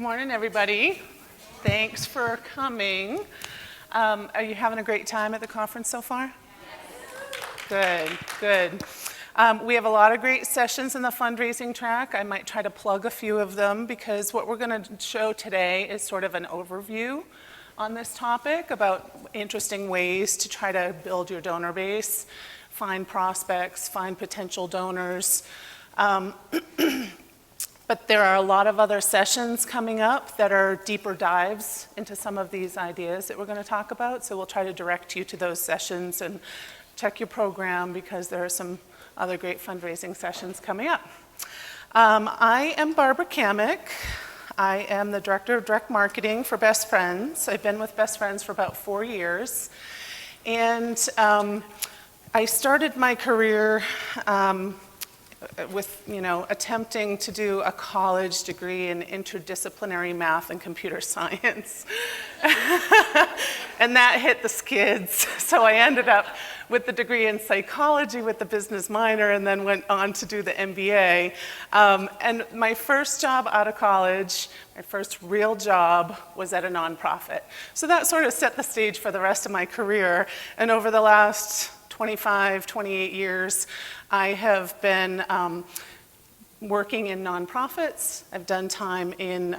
Good morning, everybody. Thanks for coming. Are you having a great time at the conference so far? Good, good. We have a lot of great sessions in the fundraising track. I might try to plug a few of them because what we're going to show today is sort of an overview on this topic about interesting ways to try to build your donor base, find prospects, find potential donors. But there are a lot of other sessions coming up that are deeper dives into some of these ideas that we're going to talk about. So we'll try to direct you to those sessions and check your program because there are some other great fundraising sessions coming up. I am Barbara Camick. I am the Director of Direct Marketing for Best Friends. I've been with Best Friends for about 4 years. And I started my career with, attempting to do a college degree in interdisciplinary math and computer science. And that hit the skids. So I ended up with the degree in psychology with the business minor and then went on to do the MBA. And my first job out of college, my first real job was at a nonprofit. So that sort of set the stage for the rest of my career. And over the last 25, 28 years, I have been working in nonprofits. I've done time in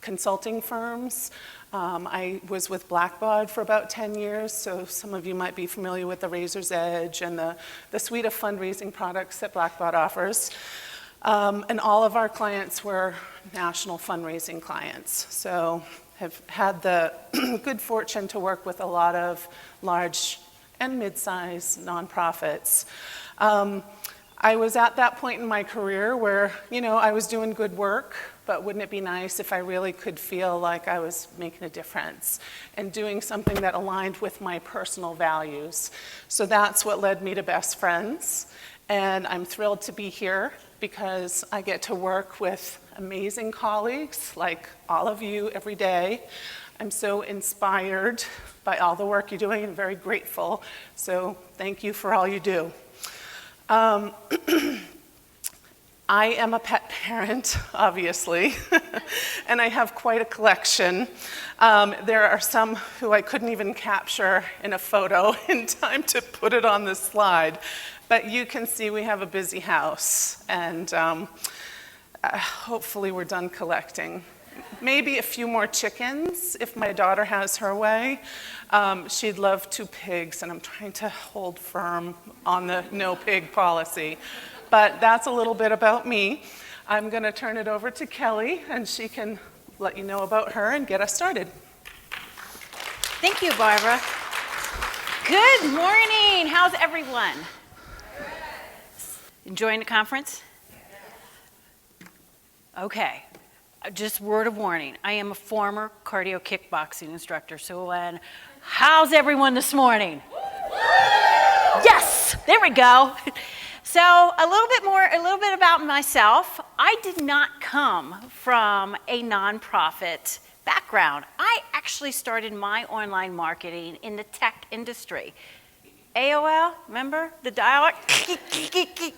consulting firms. I was with Blackbaud for about 10 years, so some of you might be familiar with the Razor's Edge and the suite of fundraising products that Blackbaud offers. And all of our clients were national fundraising clients. So have had the good fortune to work with a lot of large and mid-sized nonprofits. I was at that point in my career where, I was doing good work, but wouldn't it be nice if I really could feel like I was making a difference and doing something that aligned with my personal values? So that's what led me to Best Friends. And I'm thrilled to be here because I get to work with amazing colleagues like all of you every day. I'm so inspired by all the work you're doing and very grateful. So thank you for all you do. I am a pet parent, obviously, and I have quite a collection. There are some who I couldn't even capture in a photo in time to put it on this slide, but you can see we have a busy house, and hopefully we're done collecting. Maybe a few more chickens if my daughter has her way. She'd love 2 pigs, and I'm trying to hold firm on the no pig policy. But that's a little bit about me. I'm going to turn it over to Kelly, and she can let you know about her and get us started. Thank you, Barbara. Good morning. How's everyone? Enjoying the conference? Okay. Just word of warning, I am a former cardio kickboxing instructor, so how's everyone this morning? Yes, there we go. So a little bit about myself. I did not come from a nonprofit background. I actually started my online marketing in the tech industry. AOL, remember the dial-up?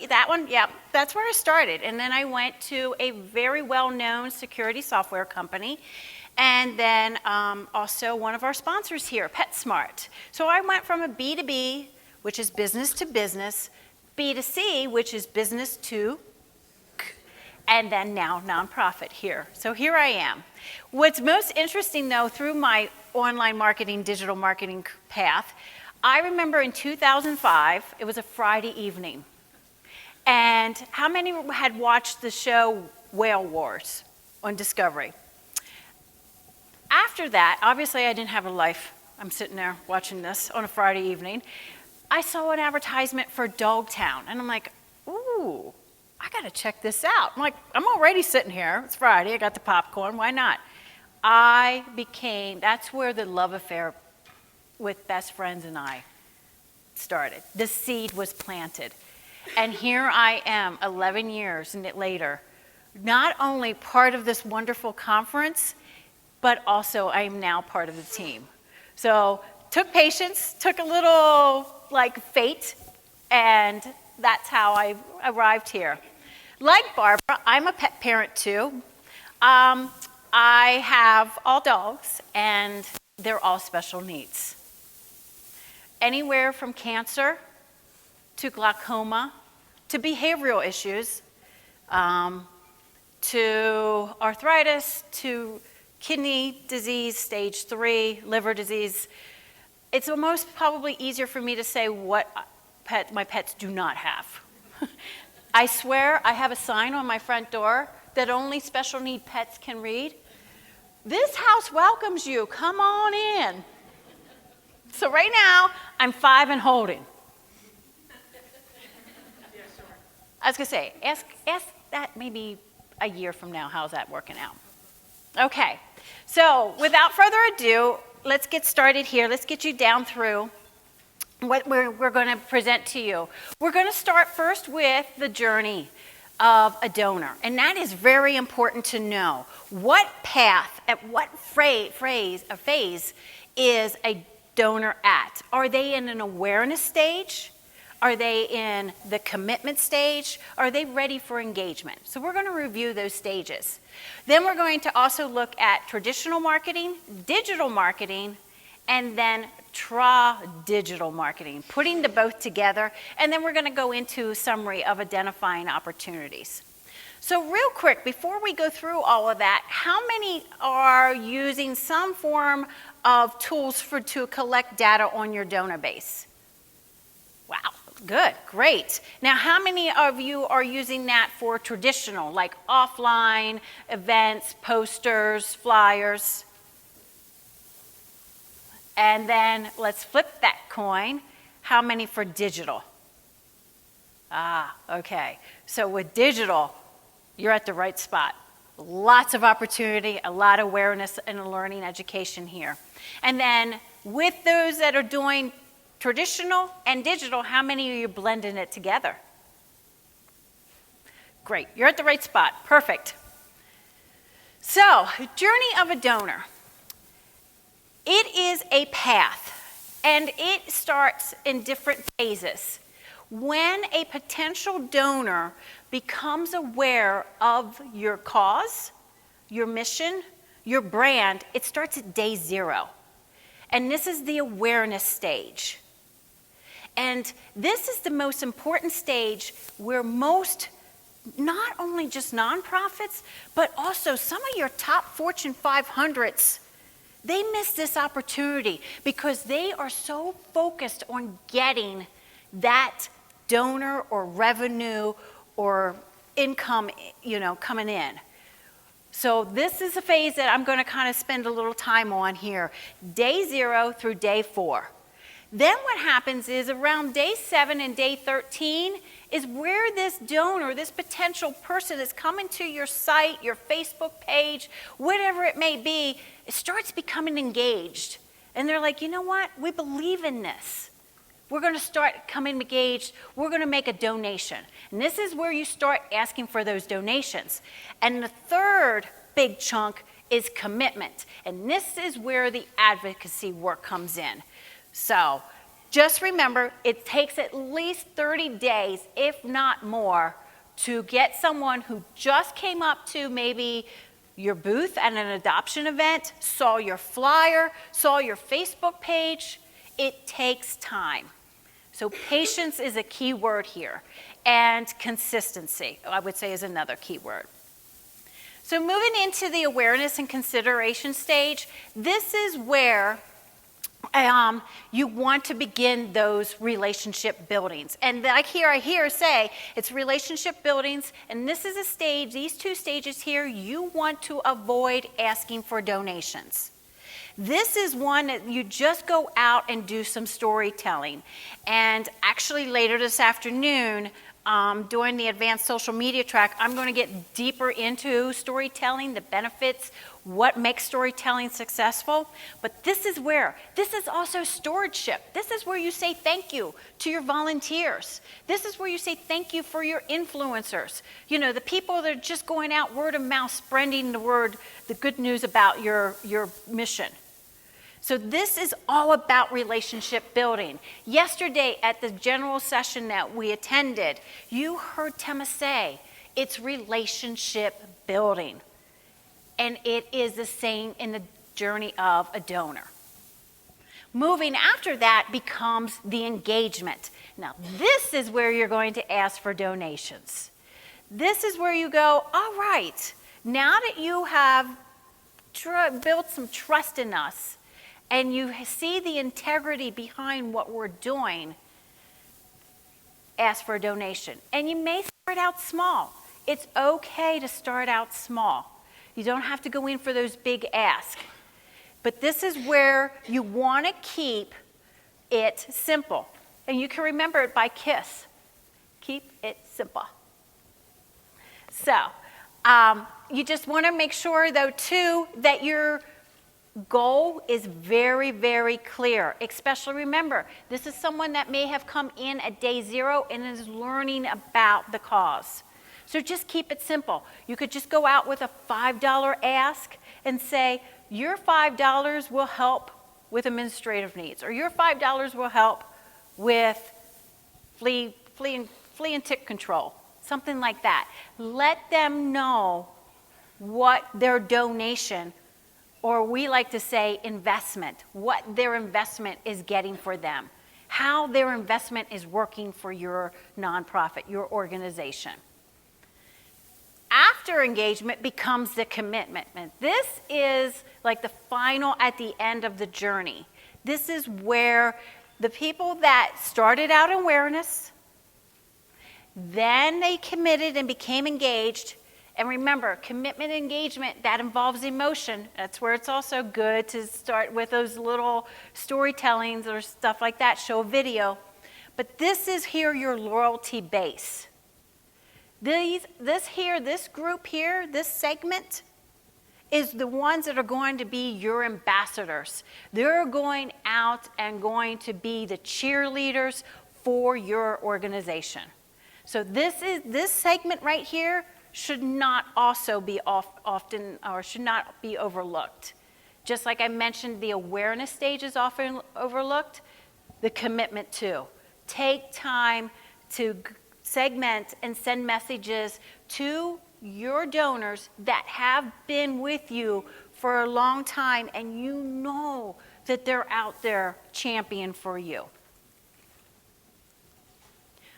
That one? Yeah, that's where I started. And then I went to a very well-known security software company, and then also one of our sponsors here, PetSmart. So I went from a B2B, which is business to business, B2C, which is business to, and then now nonprofit here. So here I am. What's most interesting, though, through my online marketing, digital marketing path, I remember in 2005, it was a Friday evening. And how many had watched the show Whale Wars on Discovery? After that, obviously I didn't have a life. I'm sitting there watching this on a Friday evening. I saw an advertisement for Dogtown, and I'm like, ooh, I gotta check this out. I'm already sitting here, it's Friday, I got the popcorn, why not? That's where the love affair with Best Friends and I started. The seed was planted. And here I am, 11 years later, not only part of this wonderful conference, but also I am now part of the team. So took patience, took a little fate, and that's how I arrived here. Like Barbara, I'm a pet parent too. I have all dogs, and they're all special needs. Anywhere from cancer to glaucoma to behavioral issues, to arthritis, to kidney disease, stage 3, liver disease. It's almost probably easier for me to say what my pets do not have. I swear I have a sign on my front door that only special need pets can read. This house welcomes you, come on in. So right now, I'm 5 and holding. I was gonna say, ask that maybe a year from now, how's that working out? Okay, so without further ado, let's get started here. Let's get you down through what we're gonna present to you. We're gonna start first with the journey of a donor, and that is very important to know. What path, at what phase is a donor at? Are they in an awareness stage? Are they in the commitment stage? Are they ready for engagement? So we're going to review those stages. Then we're going to also look at traditional marketing, digital marketing, and then digital marketing, putting the both together, and then we're going to go into a summary of identifying opportunities. So real quick, before we go through all of that, how many are using some form of tools to collect data on your donor base? Wow, good, great. Now, how many of you are using that for traditional, like offline events, posters, flyers? And then let's flip that coin. How many for digital? Okay. So with digital, you're at the right spot. Lots of opportunity, a lot of awareness and learning education here. And then with those that are doing traditional and digital, how many are you blending it together? Great, you're at the right spot, perfect. So, journey of a donor. It is a path, and it starts in different phases. When a potential donor becomes aware of your cause, your mission, your brand, it starts at day 0. And this is the awareness stage. And this is the most important stage where most, not only just nonprofits, but also some of your top Fortune 500s, they miss this opportunity because they are so focused on getting that donor or revenue or income, coming in. So this is a phase that I'm going to kind of spend a little time on here, day 0 through day 4. Then what happens is around day 7 and day 13 is where this donor, this potential person is coming to your site, your Facebook page, whatever it may be, it starts becoming engaged. And they're like, you know what? We believe in this. We're going to start coming engaged. We're going to make a donation. And this is where you start asking for those donations. And the third big chunk is commitment. And this is where the advocacy work comes in. So just remember, it takes at least 30 days, if not more, to get someone who just came up to maybe your booth at an adoption event, saw your flyer, saw your Facebook page. It takes time. So patience is a key word here. And consistency, I would say, is another key word. So moving into the awareness and consideration stage, this is where you want to begin those relationship buildings. And I hear say it's relationship buildings, and this is a stage, these 2 stages here, you want to avoid asking for donations. This is one that you just go out and do some storytelling. And actually later this afternoon, during the advanced social media track, I'm going to get deeper into storytelling, the benefits, what makes storytelling successful. But this is also stewardship. This is where you say thank you to your volunteers. This is where you say thank you for your influencers. The people that are just going out word of mouth, spreading the good news about your mission. So this is all about relationship building. Yesterday at the general session that we attended, you heard Tema say, it's relationship building. And it is the same in the journey of a donor. Moving after that becomes the engagement. Now, this is where you're going to ask for donations. This is where you go, all right, now that you have built some trust in us and you see the integrity behind what we're doing, ask for a donation. And you may start out small. It's okay to start out small. You don't have to go in for those big asks. But this is where you want to keep it simple. And you can remember it by KISS. Keep it simple. So, you just want to make sure, though, too, that your goal is very, very clear. Especially remember, this is someone that may have come in at day 0 and is learning about the cause. So just keep it simple. You could just go out with a $5 ask and say, your $5 will help with administrative needs, or your $5 will help with flea and tick control, something like that. Let them know what their donation, or we like to say investment, what their investment is getting for them, how their investment is working for your nonprofit, your organization. After engagement becomes the commitment. This is like the final at the end of the journey. This is where the people that started out in awareness, then they committed and became engaged. And remember, commitment and engagement, that involves emotion. That's where it's also good to start with those little storytellings or stuff like that, show a video. But this is here your loyalty base. This group here, this segment, is the ones that are going to be your ambassadors. They're going out and going to be the cheerleaders for your organization. So this segment right here should not also be often, or should not be overlooked. Just like I mentioned, the awareness stage is often overlooked, the commitment too. Take time to segment and send messages to your donors that have been with you for a long time, and you know that they're out there championing for you.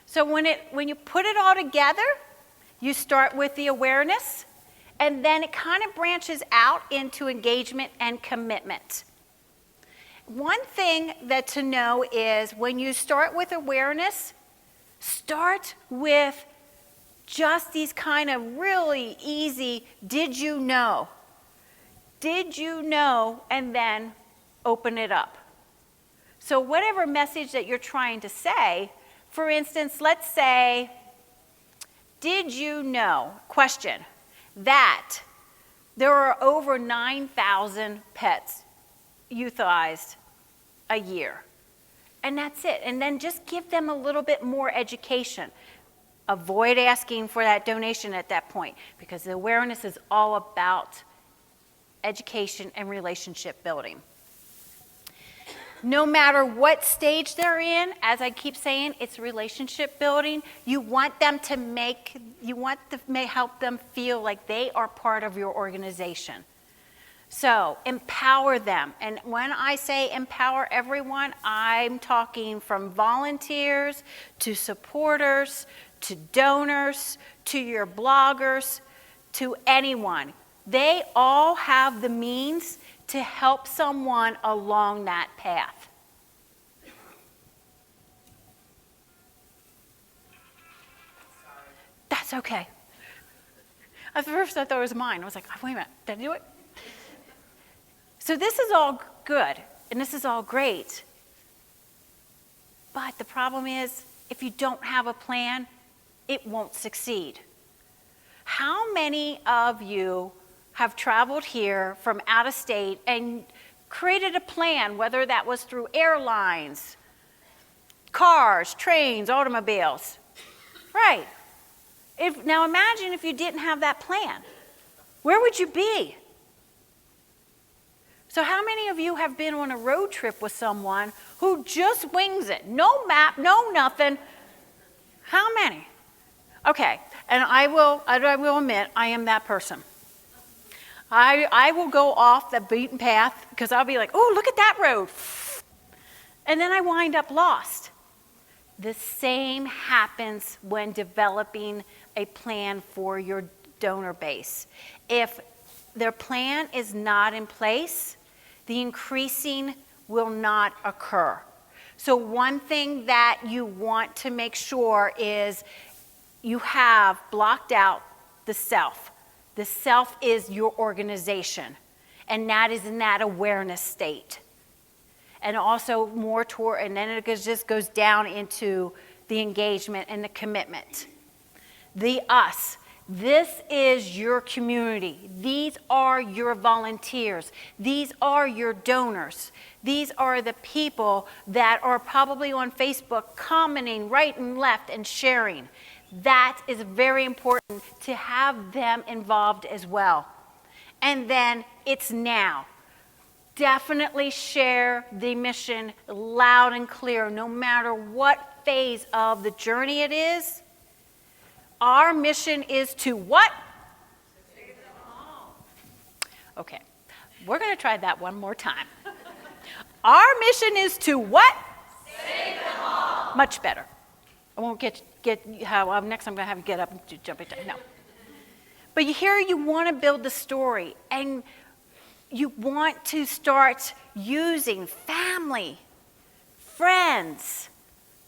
So when you put it all together, you start with the awareness, and then it kind of branches out into engagement and commitment. One thing that to know is when you start with awareness, start with just these kind of really easy, did you know? Did you know? And then open it up. So whatever message that you're trying to say, for instance, let's say, did you know, question, that there are over 9,000 pets euthanized a year? And that's it. And then just give them a little bit more education. Avoid asking for that donation at that point, because the awareness is all about education and relationship building. No matter what stage they're in, as I keep saying, it's relationship building. You want them to help them feel like they are part of your organization. So empower them. And when I say empower everyone, I'm talking from volunteers to supporters to donors to your bloggers to anyone. They all have the means to help someone along that path. That's okay. At first I thought it was mine. I was like, oh, wait a minute, did I do it? So this is all good, and this is all great. But the problem is, if you don't have a plan, it won't succeed. How many of you have traveled here from out of state and created a plan, whether that was through airlines, cars, trains, automobiles? Right. Now imagine if you didn't have that plan. Where would you be? So how many of you have been on a road trip with someone who just wings it? No map, no nothing. How many? Okay, and I will admit, I am that person. I will go off the beaten path because I'll be like, oh, look at that road. And then I wind up lost. The same happens when developing a plan for your donor base. If their plan is not in place, the increasing will not occur. So one thing that you want to make sure is you have blocked out the self. The self is your organization, and that is in that awareness state. And also more toward, and then it just goes down into the engagement and the commitment. The us. This is your community. These are your volunteers. These are your donors. These are the people that are probably on Facebook commenting right and left and sharing. That is very important to have them involved as well. And then it's now. Definitely share the mission loud and clear, no matter what phase of the journey it is. Our mission is to what? Save them all. Okay, we're going to try that one more time. Our mission is to what? Save them all. Much better. I won't get how next I'm going to have to get up and jump it down. No. But here you want to build the story, and you want to start using family, friends,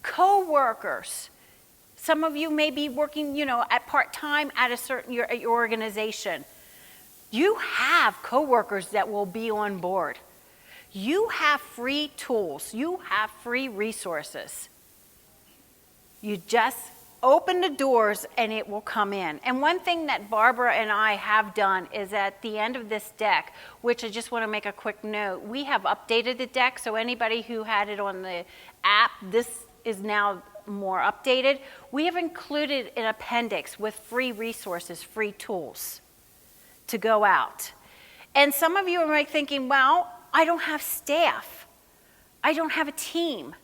co-workers. Some of you may be working, at part-time at at your organization. You have co-workers that will be on board. You have free tools. You have free resources. You just open the doors and it will come in. And one thing that Barbara and I have done is at the end of this deck, which I just want to make a quick note, we have updated the deck, so anybody who had it on the app, this is now more updated. We have included an appendix with free resources, free tools to go out. And some of you are thinking, well, I don't have staff. I don't have a team.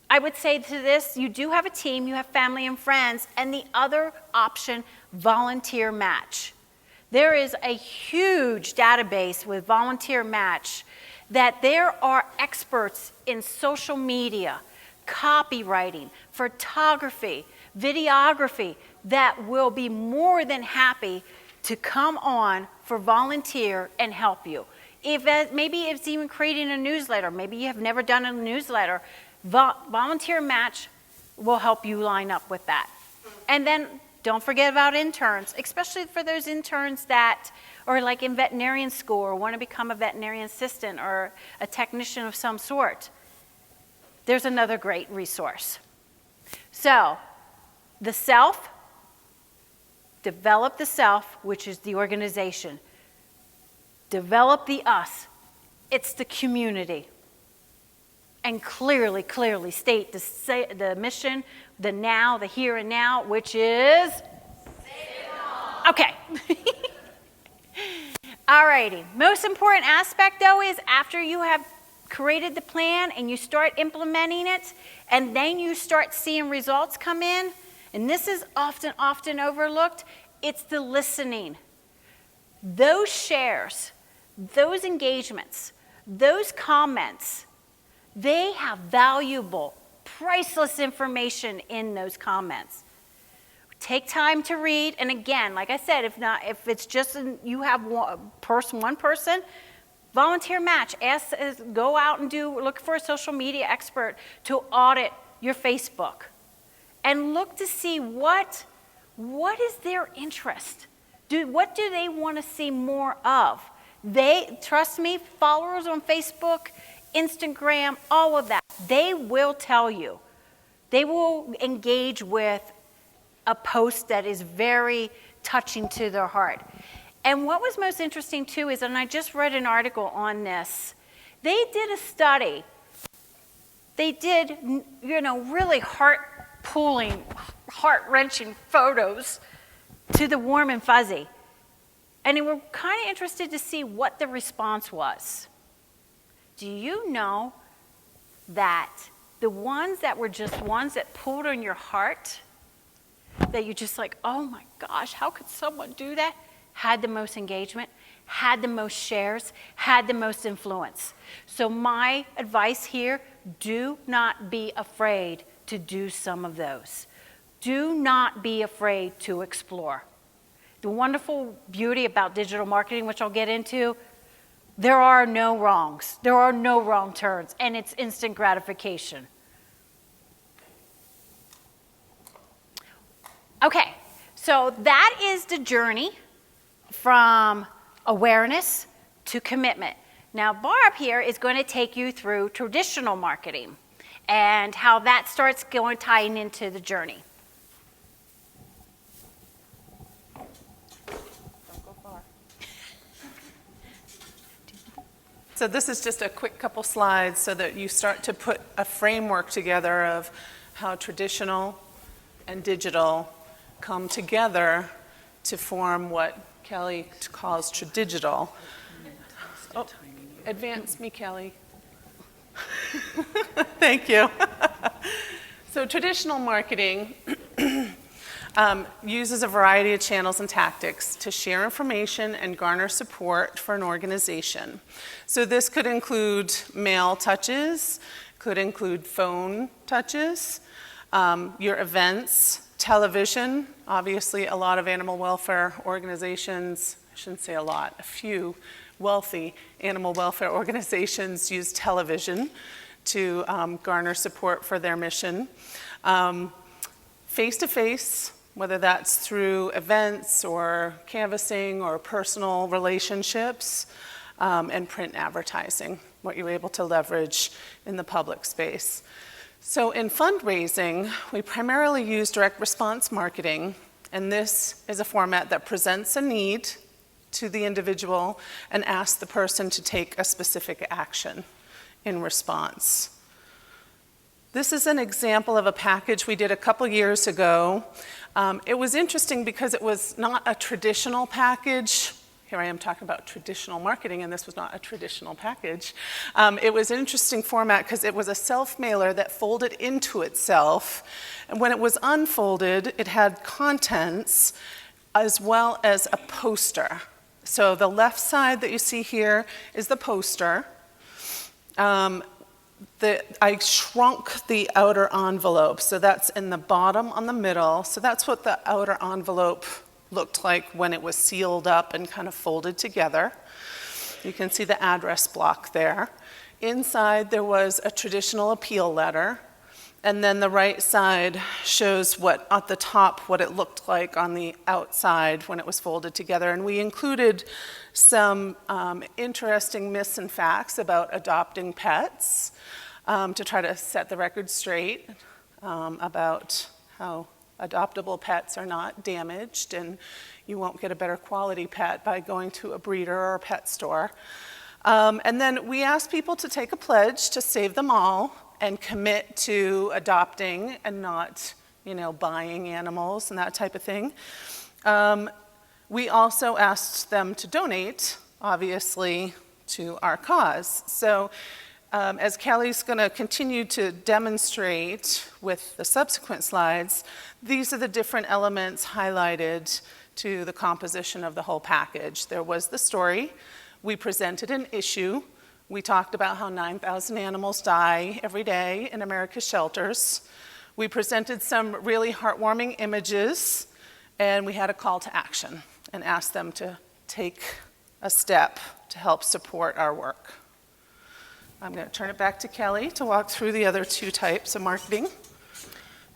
I would say to this, you do have a team, you have family and friends, and the other option, volunteer match. There is a huge database with volunteer match that there are experts in social media, copywriting, photography, videography that will be more than happy to come on for volunteer and help you. Maybe it's even creating a newsletter. Maybe you have never done a newsletter. Volunteer match will help you line up with that. And then don't forget about interns, especially for those interns that are like in veterinarian school or want to become a veterinarian assistant or a technician of some sort. There's another great resource. So, the self, develop the self, which is the organization. Develop the us, it's the community. And clearly state the mission, the now, the here and now, which is? Save it all. Okay. Alrighty. Most important aspect, though, is after you have created the plan and you start implementing it, and then you start seeing results come in, and this is often overlooked, it's the listening. Those shares, those engagements, those comments, they have valuable, priceless information in those comments. Take time to read, and again, like I said, if it's just you have one person, volunteer match. Go out and look for a social media expert to audit your Facebook, and look to see what is their interest. What do they want to see more of? Trust me, followers on Facebook, Instagram, all of that, they will tell you. They will engage with a post that is very touching to their heart. And what was most interesting too is, and I just read an article on this, they did a study. They did, really heart-pulling, heart-wrenching photos to the warm and fuzzy. And they were kind of interested to see what the response was. Do you know that the ones that were just ones that pulled on your heart, that you're just like, oh my gosh, how could someone do that, had the most engagement? had the most shares, had the most influence. So my advice here, do not be afraid to do some of those. Do not be afraid to explore. The wonderful beauty about digital marketing, which I'll get into, there are no wrongs. There are no wrong turns, and it's instant gratification. Okay, so that is the journey from awareness to commitment. Now, Barb here is going to take you through traditional marketing and how that starts tying into the journey. Don't go far. So this is just a quick couple slides so that you start to put a framework together of how traditional and digital come together to form what Kelly calls tradigital. Oh, advance me, Kelly. Thank you. So traditional marketing uses a variety of channels and tactics to share information and garner support for an organization. So this could include mail touches, could include phone touches, your events, television. Obviously, a lot of animal welfare organizations, I shouldn't say a lot, a few wealthy animal welfare organizations use television to garner support for their mission. Face-to-face, whether that's through events or canvassing or personal relationships, and print advertising, what you're able to leverage in the public space. So in fundraising, we primarily use direct response marketing, and this is a format that presents a need to the individual and asks the person to take a specific action in response. This is an example of a package we did a couple years ago. It was interesting because it was not a traditional package. Here I am talking about traditional marketing, and this was not a traditional package. It was an interesting format because it was a self-mailer that folded into itself. And when it was unfolded, it had contents as well as a poster. So the left side that you see here is the poster. I shrunk the outer envelope, so that's in the bottom on the middle. So that's what the outer envelope looked like when it was sealed up and kind of folded together. You can see the address block there. Inside there was a traditional appeal letter, and then the right side shows what at the top what it looked like on the outside when it was folded together. And we included some interesting myths and facts about adopting pets to try to set the record straight about how adoptable pets are not damaged, and you won't get a better quality pet by going to a breeder or a pet store. And then we asked people to take a pledge to save them all and commit to adopting and not, buying animals and that type of thing. We also asked them to donate, obviously, to our cause. So as Kelly's going to continue to demonstrate with the subsequent slides, these are the different elements highlighted to the composition of the whole package. There was the story. We presented an issue. We talked about how 9,000 animals die every day in America's shelters. We presented some really heartwarming images, and we had a call to action and asked them to take a step to help support our work. I'm going to turn it back to Kelly to walk through the other two types of marketing.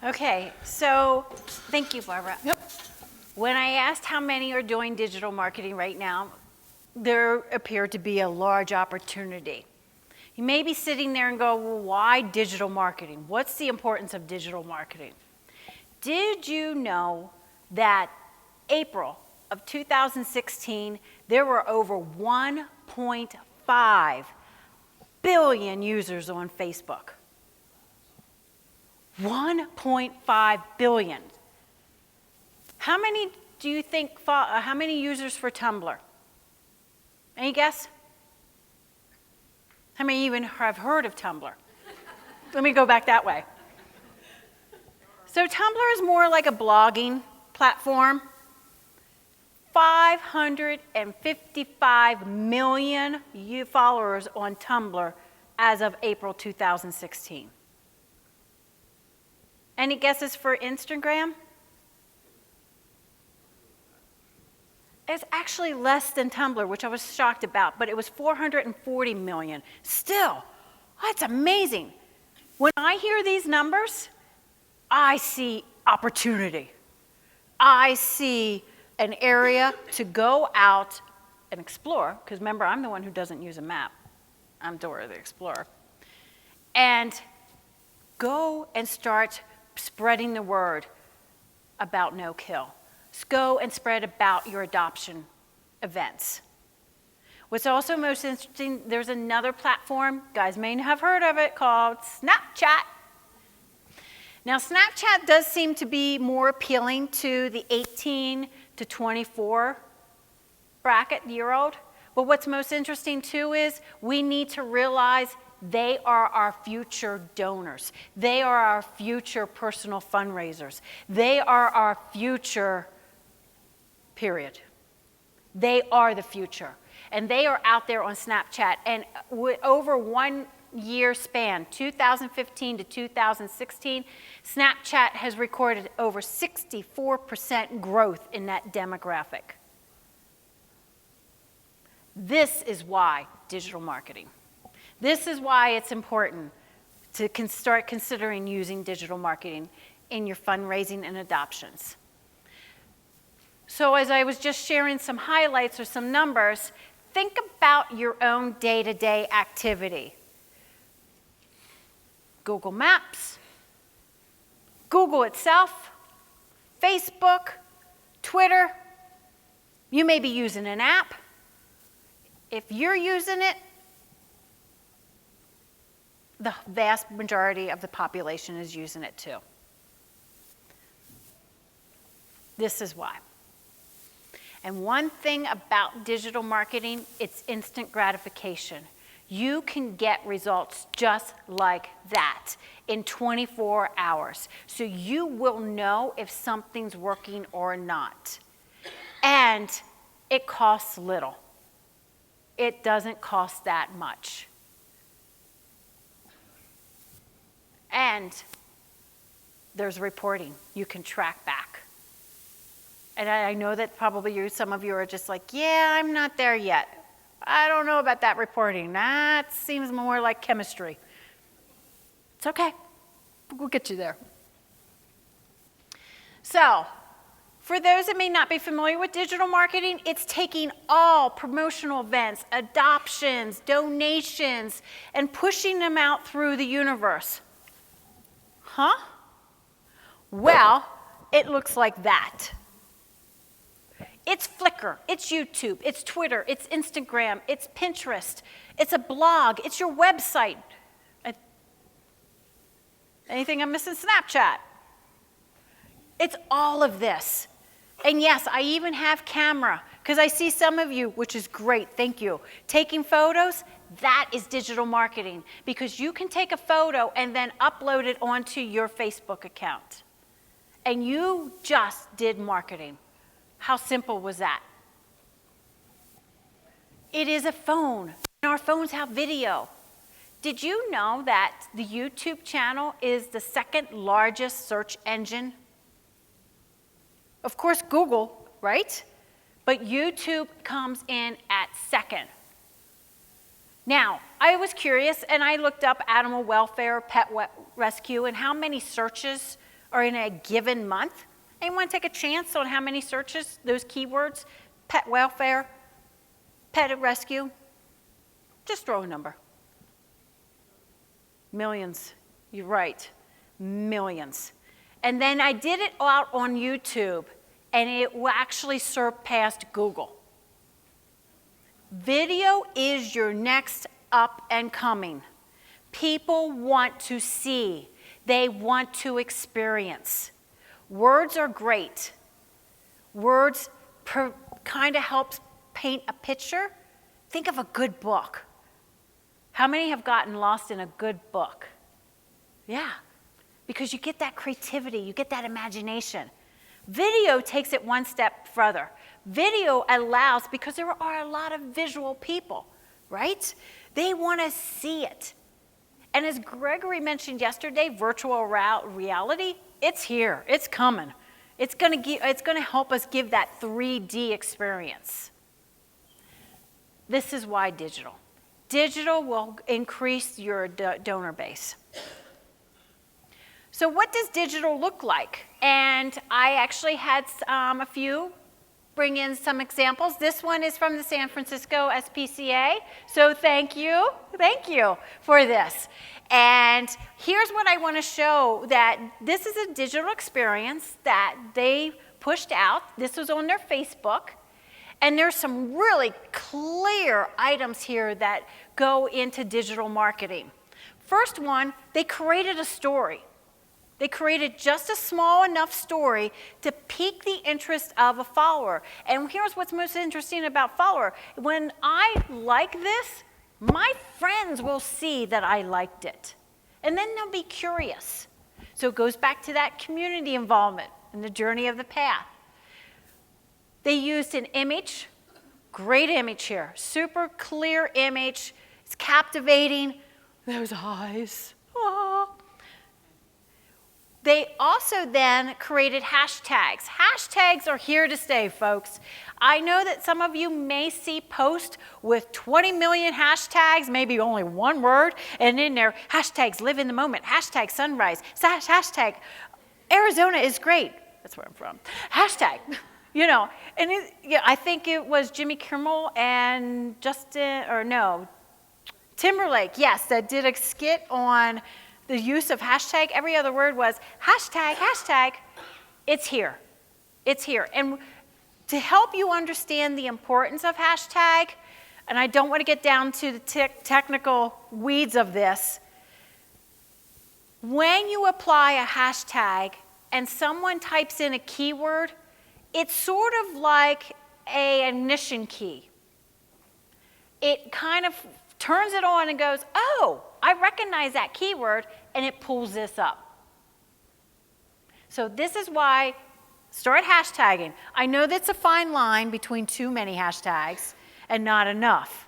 Okay, so thank you, Barbara. Yep. When I asked how many are doing digital marketing right now, there appeared to be a large opportunity. You may be sitting there and go, well, why digital marketing? What's the importance of digital marketing? Did you know that April of 2016, there were over 1.5 billion users on Facebook? 1.5 billion. How many do you think, how many users for Tumblr? Any guess? How many even have heard of Tumblr? Let me go back that way. So Tumblr is more like a blogging platform. 555 million followers on Tumblr as of April 2016. Any guesses for Instagram? It's actually less than Tumblr, which I was shocked about, but it was 440 million. Still, that's amazing. When I hear these numbers, I see opportunity. I see an area to go out and explore, because remember, I'm the one who doesn't use a map. I'm Dora the Explorer. And go and start spreading the word about no kill. Go and spread about your adoption events. What's also most interesting, there's another platform, you guys may have heard of it, called Snapchat. Now, Snapchat does seem to be more appealing to the 18 to 24 bracket year-old. But what's most interesting, too, is we need to realize they are our future donors. They are our future personal fundraisers. They are our future, period. They are the future. And they are out there on Snapchat. And over 1 year span, 2015 to 2016, Snapchat has recorded over 64% growth in that demographic. This is why digital marketing. This is why it's important to start considering using digital marketing in your fundraising and adoptions. So as I was just sharing some highlights or some numbers, think about your own day-to-day activity. Google Maps, Google itself, Facebook, Twitter. You may be using an app. If you're using it, the vast majority of the population is using it too. This is why. And one thing about digital marketing, it's instant gratification. You can get results just like that in 24 hours. So you will know if something's working or not. And it costs little. It doesn't cost that much. And there's reporting. You can track back. And I know that probably some of you are just like, yeah, I'm not there yet. I don't know about that reporting. That seems more like chemistry. It's okay. We'll get you there. So, for those that may not be familiar with digital marketing, it's taking all promotional events, adoptions, donations, and pushing them out through the universe. Huh? Well, it looks like that. It's Flickr, it's YouTube, it's Twitter, it's Instagram, it's Pinterest, it's a blog, it's your website. Anything I'm missing? Snapchat. It's all of this. And yes, I even have camera, because I see some of you, which is great, thank you, taking photos. That is digital marketing, because you can take a photo and then upload it onto your Facebook account. And you just did marketing. How simple was that? It is a phone, and our phones have video. Did you know that the YouTube channel is the second largest search engine? Of course, Google, right? But YouTube comes in at second. Now, I was curious, and I looked up animal welfare, pet rescue, and how many searches are in a given month. Anyone take a chance on how many searches, those keywords, pet welfare, pet rescue? Just throw a number. Millions. You're right. Millions. And then I did it out on YouTube, and it actually surpassed Google. Video is your next up and coming. People want to see. They want to experience. Words are great. Words kind of helps paint a picture. Think of a good book. How many have gotten lost in a good book? Yeah, because you get that creativity, you get that imagination. Video takes it one step further. Video allows, because there are a lot of visual people, right? They want to see it. And as Gregory mentioned yesterday, virtual reality, it's here, it's coming. It's going to help us give that 3D experience. This is why digital. Digital will increase your donor base. So what does digital look like? And I actually had a few bring in some examples. This one is from the San Francisco SPCA. So thank you for this. And here's what I want to show, that this is a digital experience that they pushed out. This was on their Facebook. And there's some really clear items here that go into digital marketing. First one, they created a story. They created just a small enough story to pique the interest of a follower. And here's what's most interesting about follower. When I like this, my friends will see that I liked it. And then they'll be curious. So it goes back to that community involvement and the journey of the path. They used an image, great image here, super clear image. It's captivating. Those eyes. Ah. They also then created hashtags. Hashtags are here to stay, folks. I know that some of you may see posts with 20 million hashtags, maybe only one word, and in there, hashtags live in the moment, hashtag sunrise, hashtag Arizona is great. That's where I'm from. Hashtag, and I think it was Jimmy Kimmel and Timberlake, yes, that did a skit on the use of hashtag. Every other word was hashtag, it's here. It's here. And to help you understand the importance of hashtag, and I don't want to get down to the technical weeds of this, when you apply a hashtag and someone types in a keyword, it's sort of like an ignition key. It kind of turns it on and goes, oh, I recognize that keyword, and it pulls this up. So this is why start hashtagging. I know that's a fine line between too many hashtags and not enough.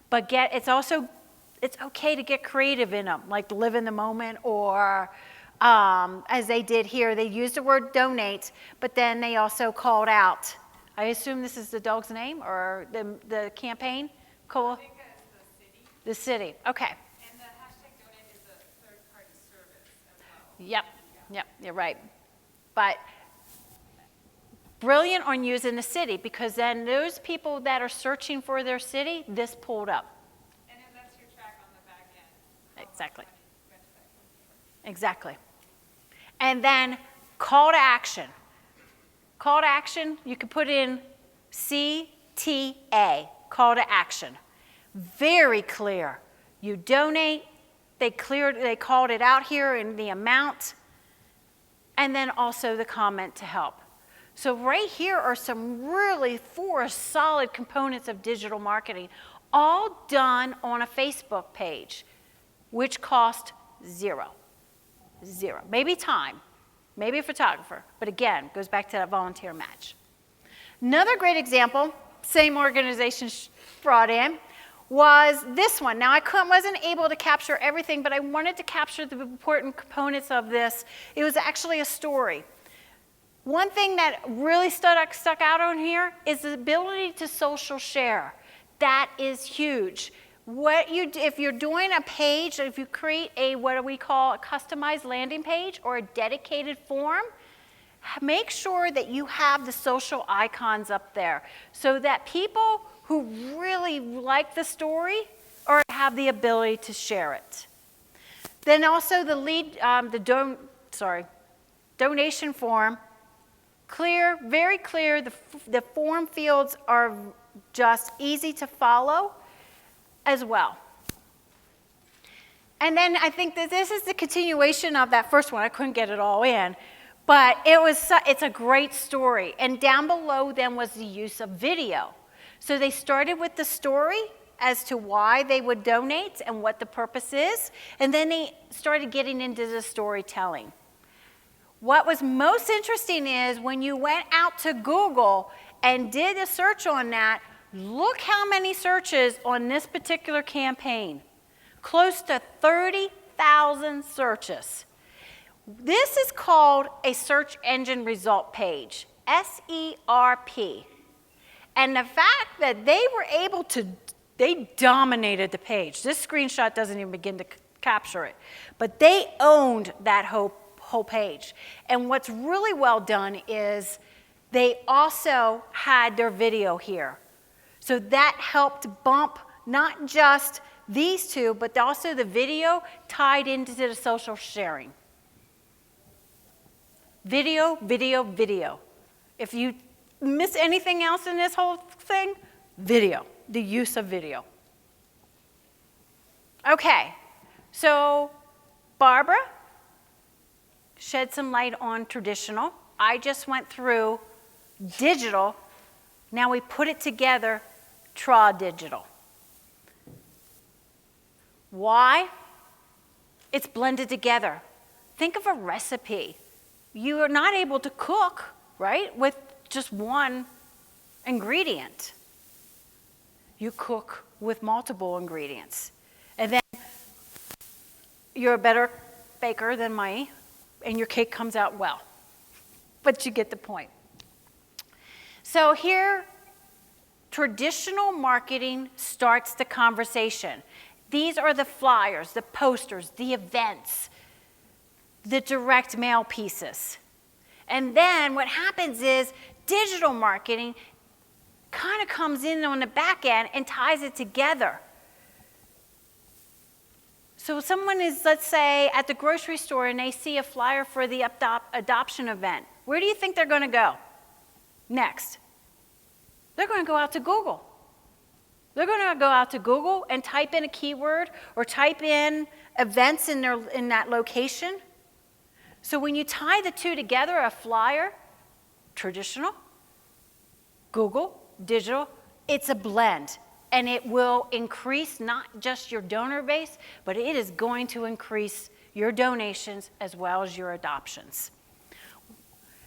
But it's okay to get creative in them, like live in the moment, or as they did here, they used the word donate, but then they also called out. I assume this is the dog's name or the campaign? Cool. I think it's the city. The city, okay. And the hashtag donate is a third-party service as well. Yep, you're right. But brilliant on using the city, because then those people that are searching for their city, this pulled up. And it lets you track on the back end. Exactly. Exactly. And then call to action. Call to action, you could put in CTA, call to action. Very clear. You donate, they called it out here in the amount, and then also the comment to help. So right here are some really 4 solid components of digital marketing, all done on a Facebook page, which cost zero. Maybe time, maybe a photographer, but again, goes back to that volunteer match. Another great example, same organization brought in, was this one. Now, I wasn't able to capture everything, but I wanted to capture the important components of this. It was actually a story. One thing that really stuck out on here is the ability to social share. That is huge. If you're doing a page, if you create what we call a customized landing page or a dedicated form, make sure that you have the social icons up there so that people who really like the story or have the ability to share it. Then also the donation form, clear, very clear. The form fields are just easy to follow as well. And then I think that this is the continuation of that first one. I couldn't get it all in, but it's a great story. And down below then was the use of video. So they started with the story as to why they would donate and what the purpose is, and then they started getting into the storytelling. What was most interesting is when you went out to Google and did a search on that, look how many searches on this particular campaign. Close to 30,000 searches. This is called a search engine result page, SERP. And the fact that they were able to, they dominated the page. This screenshot doesn't even begin to capture it. But they owned that whole page. And what's really well done is they also had their video here. So that helped bump not just these two, but also the video tied into the social sharing. Video, video, video. If you miss anything else in this whole thing, video, the use of video. Okay, so Barbara shed some light on traditional. I just went through digital. Now we put it together, digital. Why? It's blended together. Think of a recipe. You are not able to cook, right, with just one ingredient. You cook with multiple ingredients. And then you're a better baker than me, and your cake comes out well. But you get the point. So here, traditional marketing starts the conversation. These are the flyers, the posters, the events, the direct mail pieces. And then what happens is digital marketing kind of comes in on the back end and ties it together. So someone is, let's say, at the grocery store and they see a flyer for the adoption event. Where do you think they're going to go next? They're going to go out to Google. They're going to go out to Google and type in a keyword or type in events in that location. So when you tie the two together, a flyer, traditional, Google, digital, it's a blend. And it will increase not just your donor base, but it is going to increase your donations as well as your adoptions.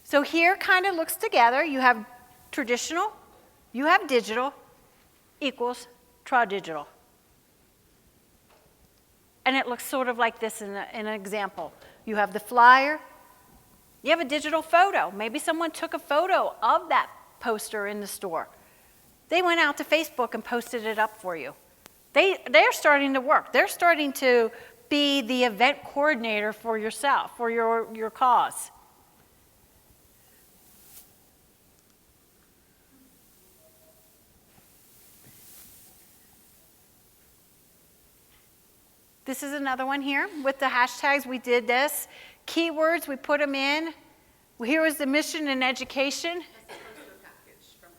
So here kind of looks together. You have traditional, you have digital, equals digital. And it looks sort of like this in an example. You have the flyer, you have a digital photo. Maybe someone took a photo of that poster in the store. They went out to Facebook and posted it up for you. They're starting to work. They're starting to be the event coordinator for yourself, for your cause. This is another one here with the hashtags. We did this. Keywords, we put them in. Here was the mission and education. That's the poster package from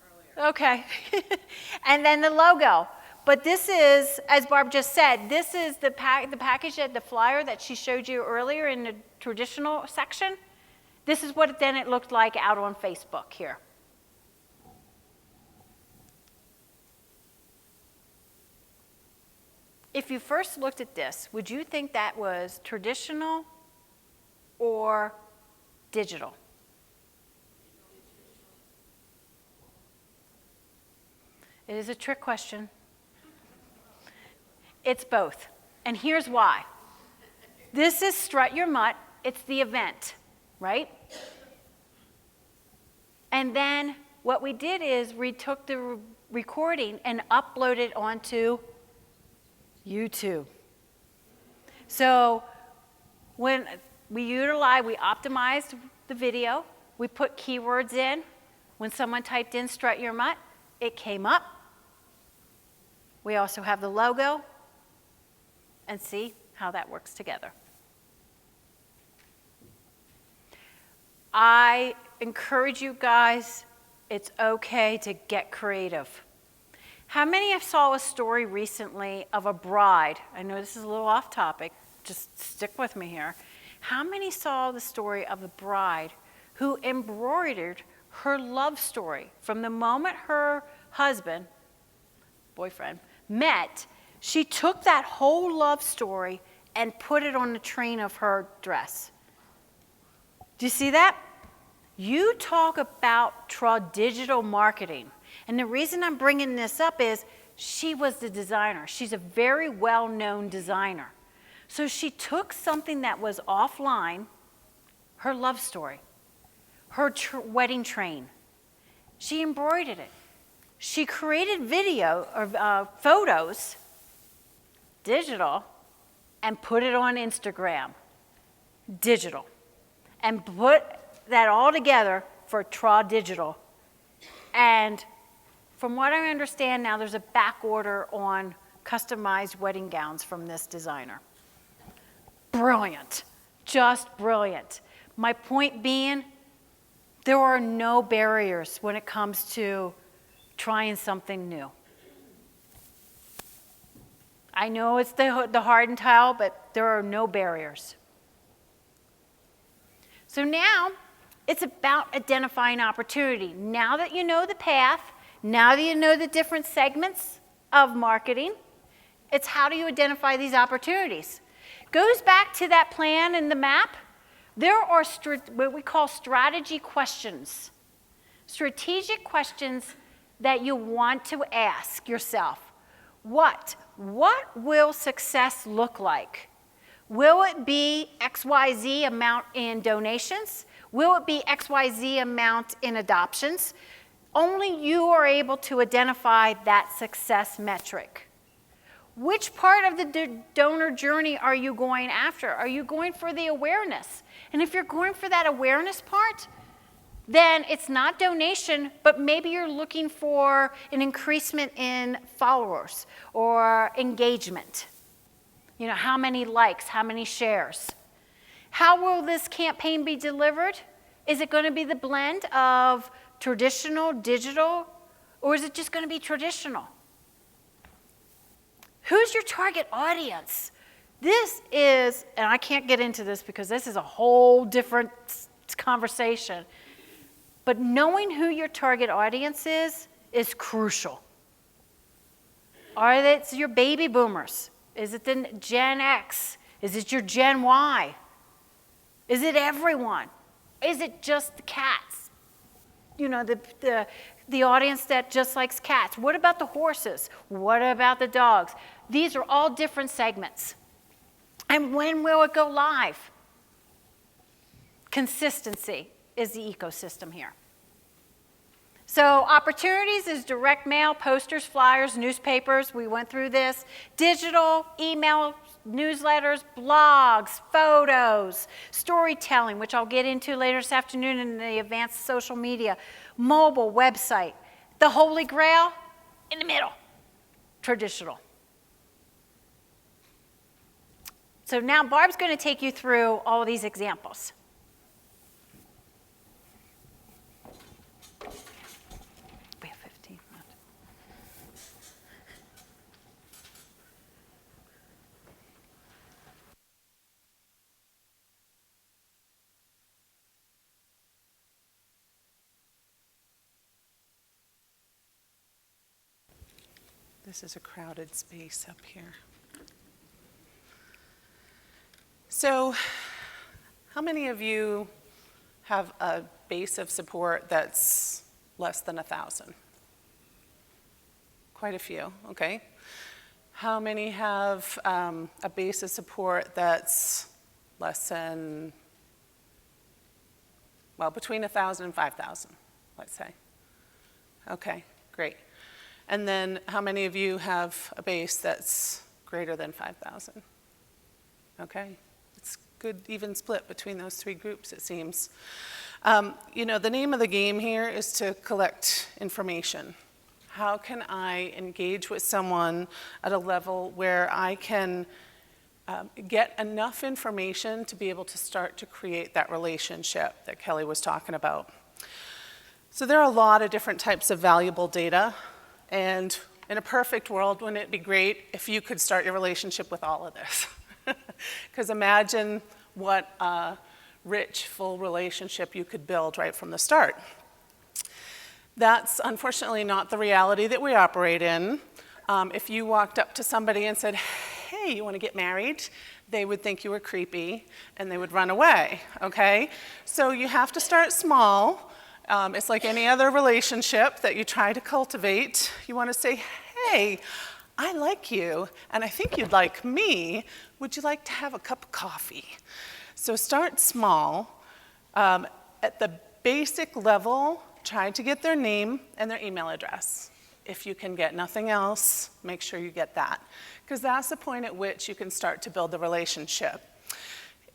earlier. Okay. And then the logo. But this is, as Barb just said, this is the package, the flyer that she showed you earlier in the traditional section. This is what then it looked like out on Facebook here. If you first looked at this, would you think that was traditional or digital? It is a trick question. It's both. And here's why. This is Strut Your Mutt. It's the event, right? And then what we did is we took the recording and uploaded it onto YouTube. So when we optimized the video, we put keywords in. When someone typed in Strut Your Mutt, it came up. We also have the logo, and see how that works together. I encourage you guys, it's okay to get creative. How many of saw a story recently of a bride? I know this is a little off topic, just stick with me here. How many saw the story of a bride who embroidered her love story from the moment her husband, boyfriend, met? She took that whole love story and put it on the train of her dress. Do you see that? You talk about digital marketing. And the reason I'm bringing this up is she was the designer. She's a very well-known designer. So she took something that was offline, her love story, her wedding train. She embroidered it. She created video or photos, digital, and put it on Instagram, digital, and put that all together for digital. And from what I understand now, there's a back order on customized wedding gowns from this designer. Brilliant, just brilliant. My point being, there are no barriers when it comes to trying something new. I know it's the hard and tile, but there are no barriers. So now, it's about identifying opportunity. Now that you know the path, now that you know the different segments of marketing, it's how do you identify these opportunities? Goes back to that plan and the map. There are what we call strategy questions. Strategic questions that you want to ask yourself. What will success look like? Will it be XYZ amount in donations? Will it be XYZ amount in adoptions? Only you are able to identify that success metric. Which part of the donor journey are you going after? Are you going for the awareness? And if you're going for that awareness part, then it's not donation, but maybe you're looking for an increasement in followers or engagement. You know, how many likes, how many shares? How will this campaign be delivered? Is it going to be the blend of traditional, digital, or is it just going to be traditional? Who's your target audience? This is, and I can't get into this because this is a whole different conversation, but knowing who your target audience is crucial. Are it your baby boomers? Is it the Gen X? Is it your Gen Y? Is it everyone? Is it just the cats? You know, the audience that just likes cats. What about the horses? What about the dogs? These are all different segments. And when will it go live? Consistency is the ecosystem here. So opportunities is direct mail, posters, flyers, newspapers. We went through this. Digital, email, newsletters, blogs, photos, storytelling, which I'll get into later this afternoon in the advanced social media, mobile, website. The Holy Grail, in the middle, traditional. So now Barb's going to take you through all of these examples. We have 15 minutes. This is a crowded space up here. So, how many of you have a base of support that's less than 1,000? Quite a few, okay. How many have a base of support that's less than, well, between 1,000 and 5,000, let's say? Okay, great. And then how many of you have a base that's greater than 5,000? Okay. It's good even split between those three groups, it seems. You know, the name of the game here is to collect information. How can I engage with someone at a level where I can get enough information to be able to start to create that relationship that Kelly was talking about? So there are a lot of different types of valuable data, and in a perfect world, wouldn't it be great if you could start your relationship with all of this? Because imagine what a rich, full relationship you could build right from the start. That's unfortunately not the reality that we operate in. If you walked up to somebody and said, hey, you want to get married? they would think you were creepy and they would run away, okay? So you have to start small. It's like any other relationship that you try to cultivate. You want to say, hey, I like you, and I think you'd like me. Would you like to have a cup of coffee? So start small. At the basic level, try to get their name and their email address. If you can get nothing else, make sure you get that, because that's the point at which you can start to build the relationship.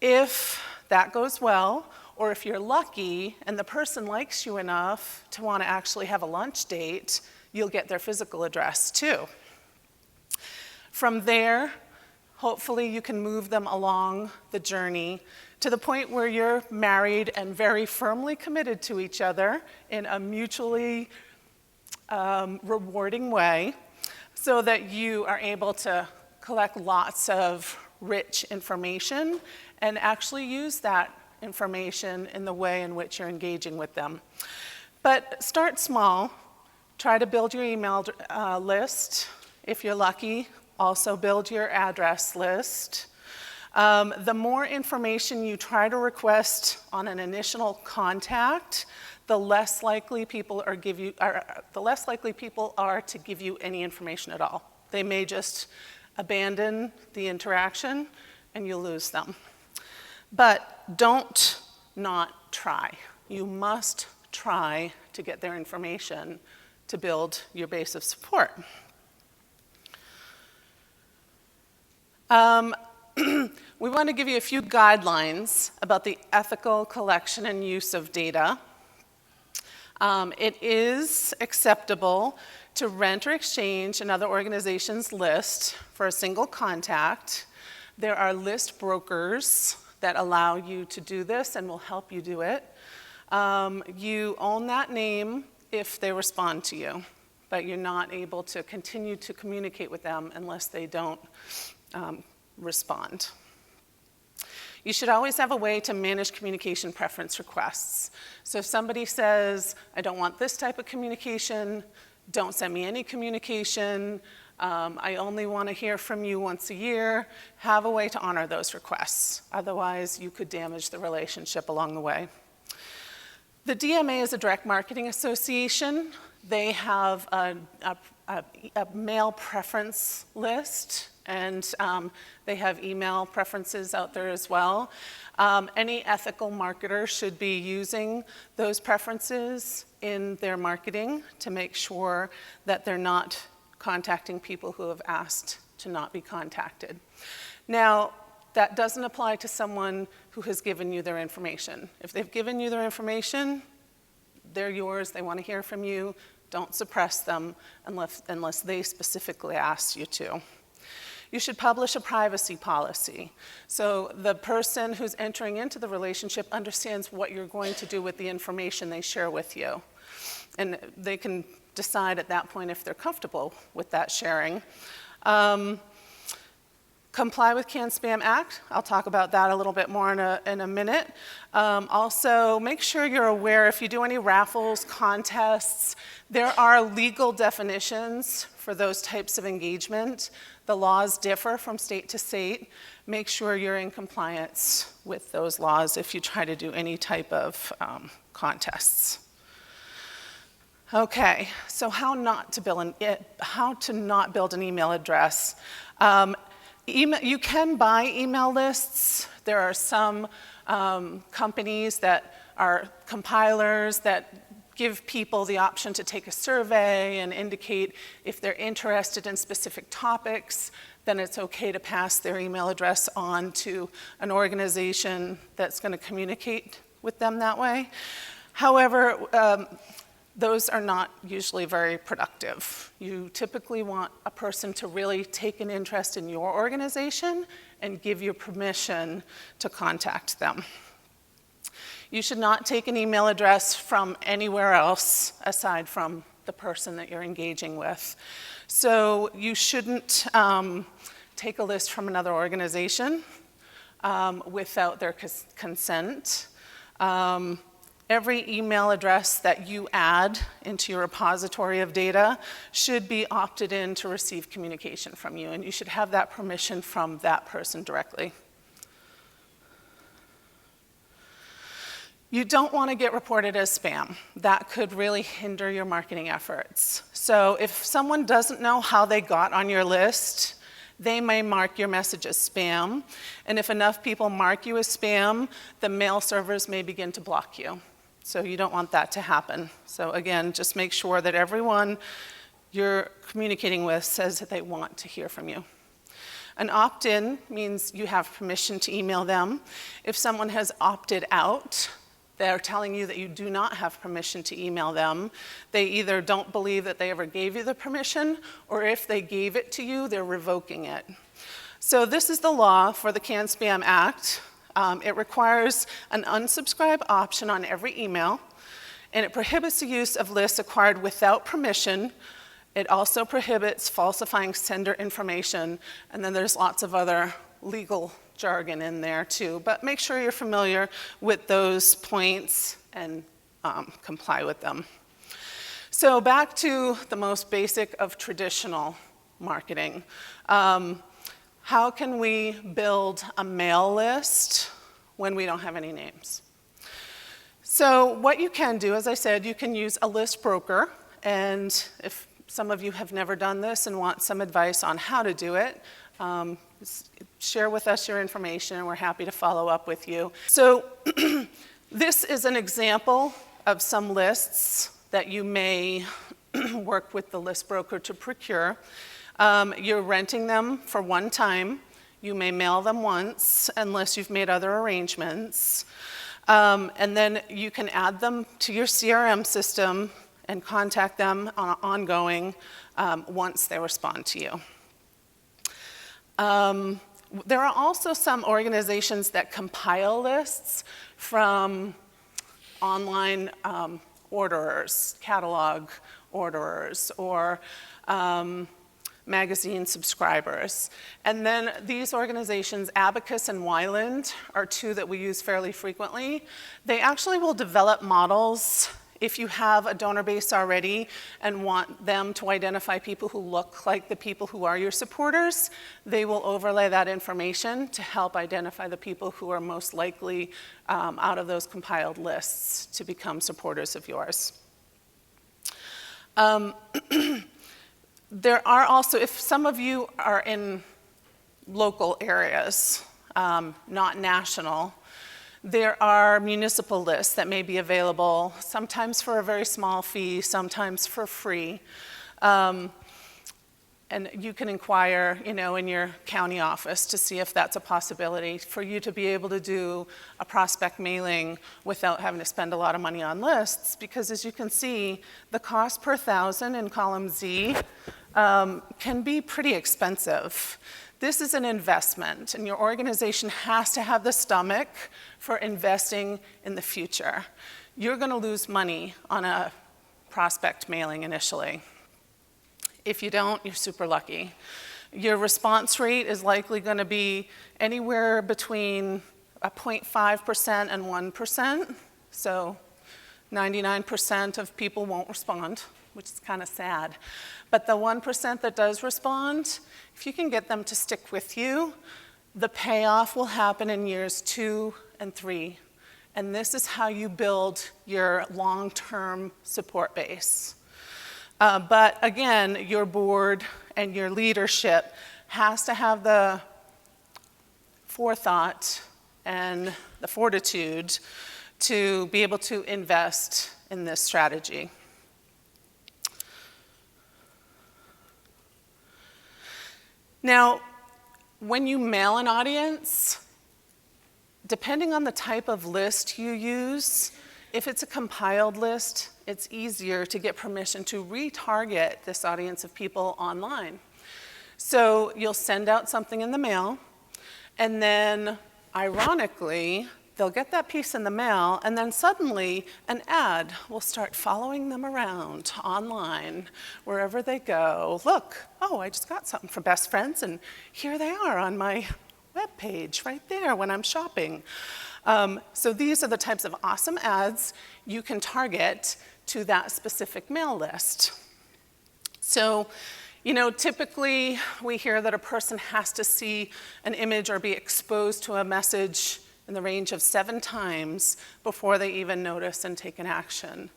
If that goes well, or if you're lucky and the person likes you enough to want to actually have a lunch date, you'll get their physical address too. From there, hopefully you can move them along the journey to the point where you're married and very firmly committed to each other in a mutually rewarding way, so that you are able to collect lots of rich information and actually use that information in the way in which you're engaging with them. But start small. Try to build your email list. If you're lucky, also build your address list. The more information you try to request on an initial contact, the less likely people are to give you any information at all. They may just abandon the interaction and you lose them. But don't not try. You must try to get their information to build your base of support. We want to give you a few guidelines about the ethical collection and use of data. It is acceptable to rent or exchange another organization's list for a single contact. There are list brokers that allow you to do this and will help you do it. You own that name if they respond to you, but you're not able to continue to communicate with them unless they don't respond. You should always have a way to manage communication preference requests. So if somebody says, I don't want this type of communication, don't send me any communication, I only want to hear from you once a year, have a way to honor those requests. Otherwise, you could damage the relationship along the way. The DMA is a direct marketing association. They have a mail preference list, and they have email preferences out there as well. Any ethical marketer should be using those preferences in their marketing to make sure that they're not contacting people who have asked to not be contacted. Now, that doesn't apply to someone who has given you their information. If they've given you their information, they're yours, they want to hear from you. Don't suppress them unless they specifically ask you to. You should publish a privacy policy. So the person who's entering into the relationship understands what you're going to do with the information they share with you. And they can decide at that point if they're comfortable with that sharing. Comply with Can-Spam Act. I'll talk about that a little bit more in a minute. Also, make sure you're aware if you do any raffles, contests, there are legal definitions for those types of engagement. The laws differ from state to state. Make sure you're in compliance with those laws if you try to do any type of contests. Okay, so how to not build an email address. You can buy email lists. There are some companies that are compilers that give people the option to take a survey and indicate if they're interested in specific topics, then it's okay to pass their email address on to an organization that's going to communicate with them that way. However, those are not usually very productive. You typically want a person to really take an interest in your organization and give you permission to contact them. You should not take an email address from anywhere else aside from the person that you're engaging with. So you shouldn't take a list from another organization without their consent. Every email address that you add into your repository of data should be opted in to receive communication from you, and you should have that permission from that person directly. You don't want to get reported as spam. That could really hinder your marketing efforts. So if someone doesn't know how they got on your list, they may mark your message as spam. And if enough people mark you as spam, the mail servers may begin to block you. So you don't want that to happen. So again, just make sure that everyone you're communicating with says that they want to hear from you. An opt-in means you have permission to email them. If someone has opted out, they're telling you that you do not have permission to email them. They either don't believe that they ever gave you the permission, or if they gave it to you, they're revoking it. So this is the law for the Can Spam Act. It requires an unsubscribe option on every email, and it prohibits the use of lists acquired without permission. It also prohibits falsifying sender information, and then there's lots of other legal jargon in there too, but make sure you're familiar with those points and comply with them. So back to the most basic of traditional marketing. How can we build a mail list when we don't have any names? So what you can do, as I said, you can use a list broker, and if some of you have never done this and want some advice on how to do it, share with us your information, and we're happy to follow up with you. So this is an example of some lists that you may work with the list broker to procure. You're renting them for one time. You may mail them once unless you've made other arrangements. And then you can add them to your CRM system and contact them ongoing once they respond to you. There are also some organizations that compile lists from online orderers, catalog orderers, or magazine subscribers. And then these organizations, Abacus and Wyland, are two that we use fairly frequently. They actually will develop models. If you have a donor base already and want them to identify people who look like the people who are your supporters, they will overlay that information to help identify the people who are most likely out of those compiled lists to become supporters of yours. There are also, if some of you are in local areas, not national, there are municipal lists that may be available, sometimes for a very small fee, sometimes for free. And you can inquire, in your county office to see if that's a possibility for you to be able to do a prospect mailing without having to spend a lot of money on lists. Because as you can see, the cost per thousand in column Z can be pretty expensive. This is an investment, and your organization has to have the stomach for investing in the future. You're going to lose money on a prospect mailing initially. If you don't, you're super lucky. Your response rate is likely going to be anywhere between 0.5% and 1%. So 99% of people won't respond, which is kind of sad. But the 1% that does respond, if you can get them to stick with you, the payoff will happen in years 2 and 3. And this is how you build your long-term support base. But again, your board and your leadership has to have the forethought and the fortitude to be able to invest in this strategy. Now, when you mail an audience, depending on the type of list you use, if it's a compiled list, it's easier to get permission to retarget this audience of people online. So you'll send out something in the mail, and then, ironically, they'll get that piece in the mail, and then suddenly an ad will start following them around online, wherever they go. Look, oh, I just got something for best friends, and here they are on my webpage right there when I'm shopping. So these are the types of awesome ads you can target to that specific mail list. So, typically we hear that a person has to see an image or be exposed to a message in the range of 7 times before they even notice and take an action.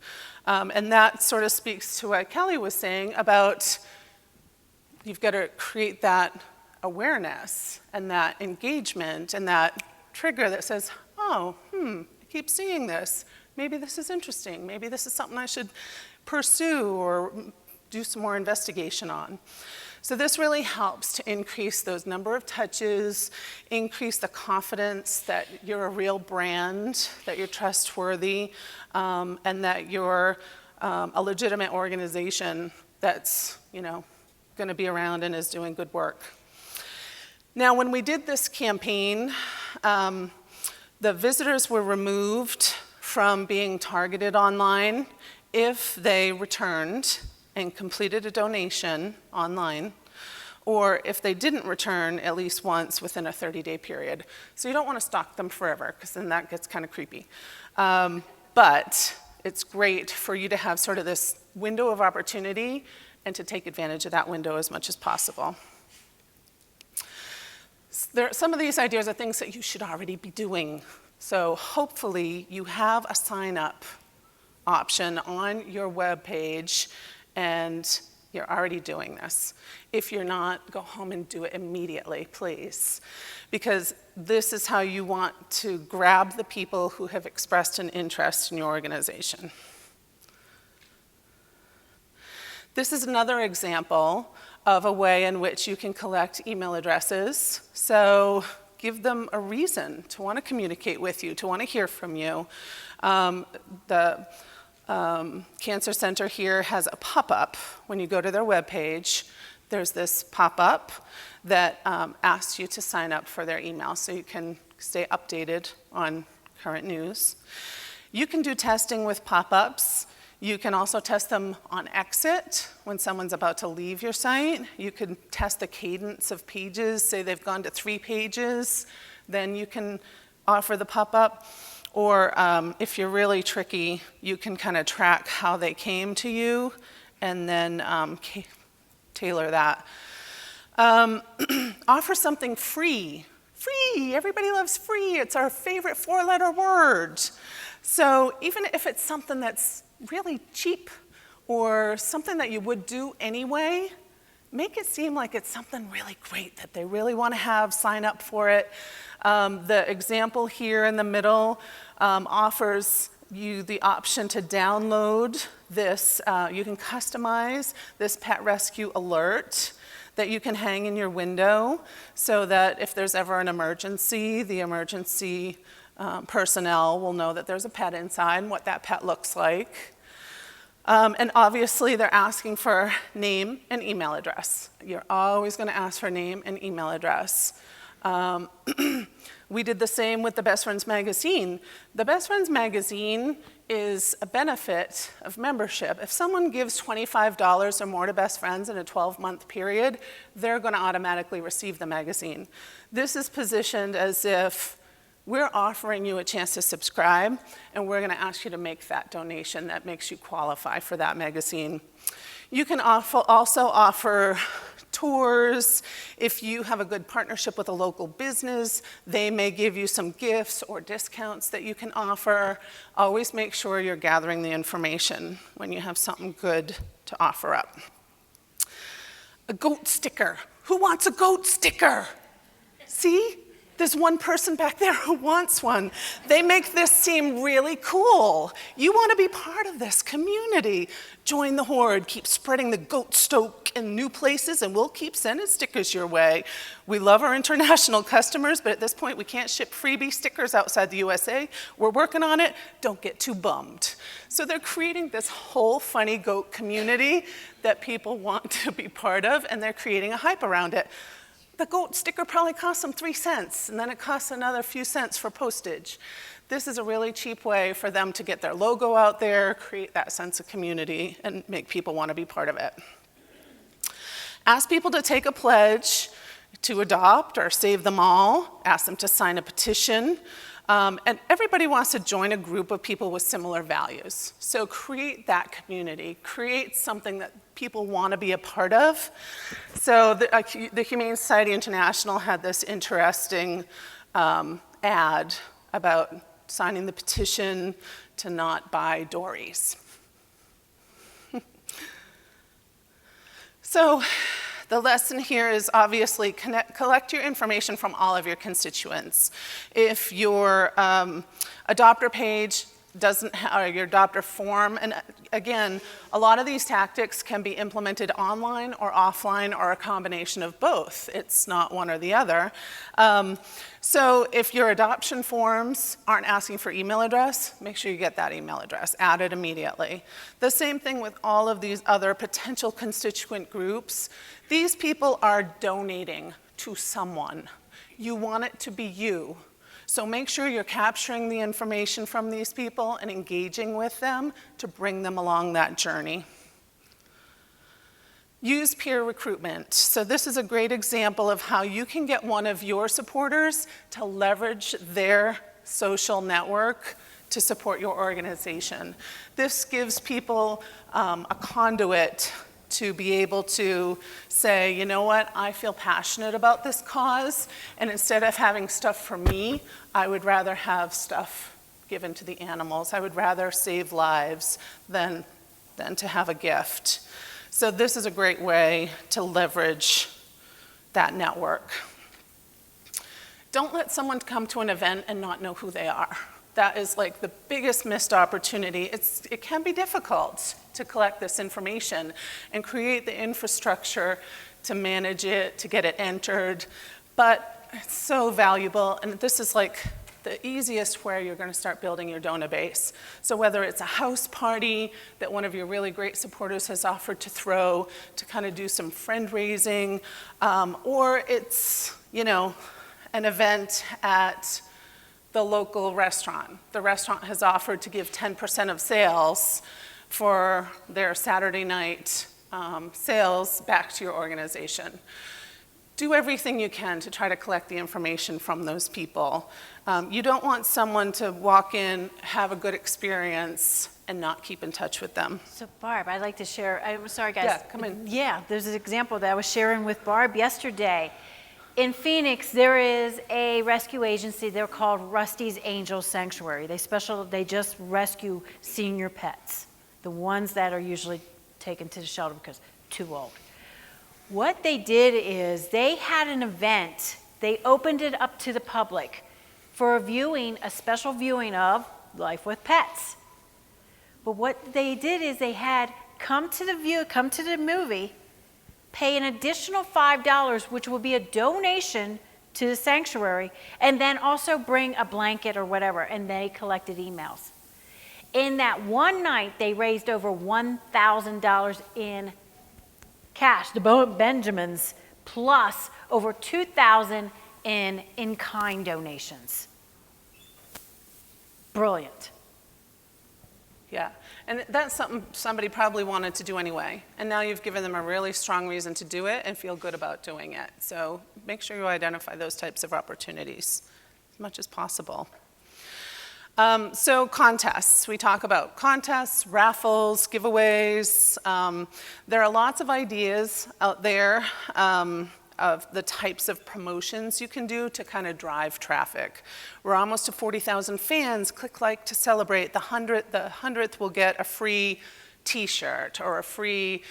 And that sort of speaks to what Kelly was saying about you've got to create that awareness and that engagement and that trigger that says, oh, I keep seeing this. Maybe this is interesting. Maybe this is something I should pursue or do some more investigation on. So this really helps to increase those number of touches, increase the confidence that you're a real brand, that you're trustworthy, and that you're a legitimate organization that's, going to be around and is doing good work. Now, when we did this campaign, the visitors were removed from being targeted online if they returned and completed a donation online, or if they didn't return at least once within a 30-day period. So you don't want to stalk them forever, because then that gets kind of creepy. But it's great for you to have sort of this window of opportunity and to take advantage of that window as much as possible. Some of these ideas are things that you should already be doing. So hopefully you have a sign-up option on your web page and you're already doing this. If you're not, go home and do it immediately, please. Because this is how you want to grab the people who have expressed an interest in your organization. This is another example of a way in which you can collect email addresses. So give them a reason to want to communicate with you, to want to hear from you. The Cancer Center here has a pop-up. When you go to their webpage, there's this pop-up that asks you to sign up for their email so you can stay updated on current news. You can do testing with pop-ups. You can also test them on exit when someone's about to leave your site. You can test the cadence of pages. Say they've gone to 3 pages, then you can offer the pop-up. Or if you're really tricky, you can kind of track how they came to you and then tailor that. Offer something free. Free, everybody loves free. It's our favorite 4-letter word. So even if it's something that's really cheap or something that you would do anyway, make it seem like it's something really great that they really want to have, sign up for it. The example here in the middle offers you the option to download this. You can customize this pet rescue alert that you can hang in your window so that if there's ever an emergency, the emergency personnel will know that there's a pet inside and what that pet looks like. And obviously they're asking for name and email address. You're always going to ask for name and email address. We did the same with the Best Friends magazine. The Best Friends magazine is a benefit of membership. If someone gives $25 or more to Best Friends in a 12-month period, they're going to automatically receive the magazine. This is positioned as if we're offering you a chance to subscribe, and we're going to ask you to make that donation that makes you qualify for that magazine. You can also offer tours. If you have a good partnership with a local business, they may give you some gifts or discounts that you can offer. Always make sure you're gathering the information when you have something good to offer up. A goat sticker. Who wants a goat sticker? See? There's one person back there who wants one. They make this seem really cool. You want to be part of this community. Join the horde. Keep spreading the goat stoke in new places, and we'll keep sending stickers your way. We love our international customers, but at this point, we can't ship freebie stickers outside the USA. We're working on it. Don't get too bummed. So they're creating this whole funny goat community that people want to be part of, and they're creating a hype around it. The goat sticker probably costs them 3 cents, and then it costs another few cents for postage. This is a really cheap way for them to get their logo out there, create that sense of community, and make people want to be part of it. Ask people to take a pledge to adopt or save them all. Ask them to sign a petition. And everybody wants to join a group of people with similar values. So create that community. Create something that people want to be a part of. So the Humane Society International had this interesting ad about signing the petition to not buy Dories. So the lesson here is obviously collect your information from all of your constituents. If your adopter page doesn't have, or your adopter form, and again, a lot of these tactics can be implemented online or offline or a combination of both. It's not one or the other. So if your adoption forms aren't asking for email address, make sure you get that email address, add it immediately. The same thing with all of these other potential constituent groups. These people are donating to someone. You want it to be you. So make sure you're capturing the information from these people and engaging with them to bring them along that journey. Use peer recruitment. So this is a great example of how you can get one of your supporters to leverage their social network to support your organization. This gives people a conduit to be able to say, you know what, I feel passionate about this cause, and instead of having stuff for me, I would rather have stuff given to the animals. I would rather save lives than to have a gift. So this is a great way to leverage that network. Don't let someone come to an event and not know who they are. That is like the biggest missed opportunity. It can be difficult to collect this information and create the infrastructure to manage it, to get it entered, but it's so valuable, and this is like the easiest where you're going to start building your donor base. So whether it's a house party that one of your really great supporters has offered to throw to kind of do some friend raising, or it's, you know, an event at the local restaurant. The restaurant has offered to give 10% of sales for their Saturday night sales back to your organization. Do everything you can to try to collect the information from those people. You don't want someone to walk in, have a good experience, and not keep in touch with them. So Barb, I'd like to share, I'm sorry guys. Yeah, come in. Yeah, there's an example that I was sharing with Barb yesterday. In Phoenix, there is a rescue agency. They're called Rusty's Angel Sanctuary. They just rescue senior pets, the ones that are usually taken to the shelter because too old. What they did is they had an event. They opened it up to the public for a viewing, a special viewing of Life with Pets. But what they did is they had come to the movie, pay an additional $5, which will be a donation to the sanctuary, and then also bring a blanket or whatever, and they collected emails. In that one night, they raised over $1,000 in cash, the Benjamins, plus over $2,000 in in-kind donations. Brilliant. Yeah, and that's something somebody probably wanted to do anyway, and now you've given them a really strong reason to do it and feel good about doing it. So make sure you identify those types of opportunities as much as possible. So contests, we talk about contests, raffles, giveaways. There are lots of ideas out there of the types of promotions you can do to kind of drive traffic. We're almost to 40,000 fans. Click like to celebrate. The 100th will get a free t-shirt or a free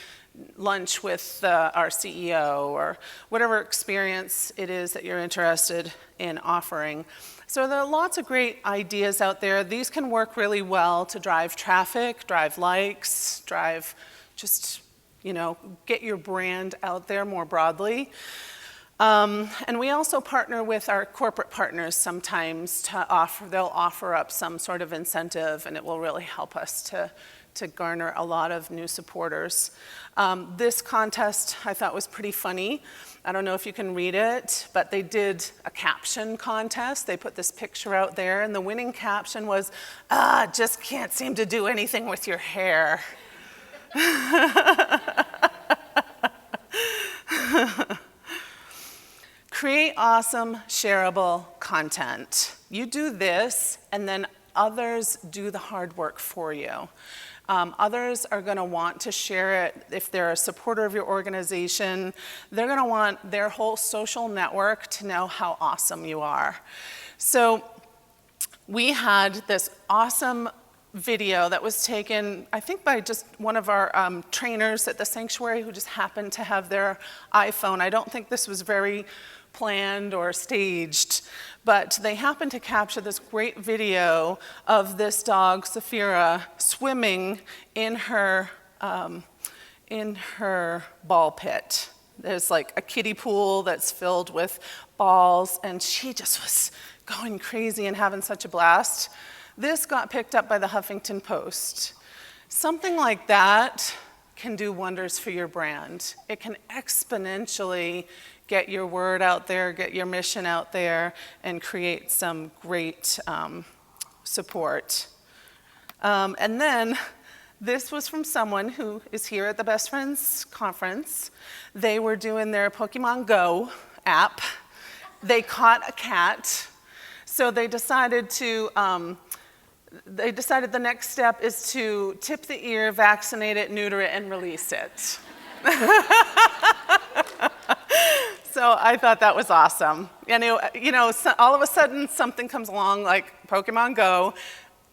lunch with our CEO or whatever experience it is that you're interested in offering. So there are lots of great ideas out there. These can work really well to drive traffic, drive likes, drive just, you know, get your brand out there more broadly. And we also partner with our corporate partners sometimes they'll offer up some sort of incentive, and it will really help us to garner a lot of new supporters. This contest I thought was pretty funny. I don't know if you can read it, but they did a caption contest. They put this picture out there, and the winning caption was, just can't seem to do anything with your hair. Create awesome, shareable content. You do this, and then others do the hard work for you. Others are going to want to share it. If they're a supporter of your organization, they're going to want their whole social network to know how awesome you are. So we had this awesome video that was taken, I think, by just one of our trainers at the sanctuary who just happened to have their iPhone. I don't think this was very planned or staged, but they happened to capture this great video of this dog, Saphira, swimming in her ball pit. There's like a kiddie pool that's filled with balls, and she just was going crazy and having such a blast. This got picked up by the Huffington Post. Something like that can do wonders for your brand. It can exponentially get your word out there, get your mission out there, and create some great support. And then this was from someone who is here at the Best Friends Conference. They were doing their Pokemon Go app. They caught a cat, so they decided the next step is to tip the ear, vaccinate it, neuter it, and release it. So I thought that was awesome. And so all of a sudden something comes along like Pokemon Go,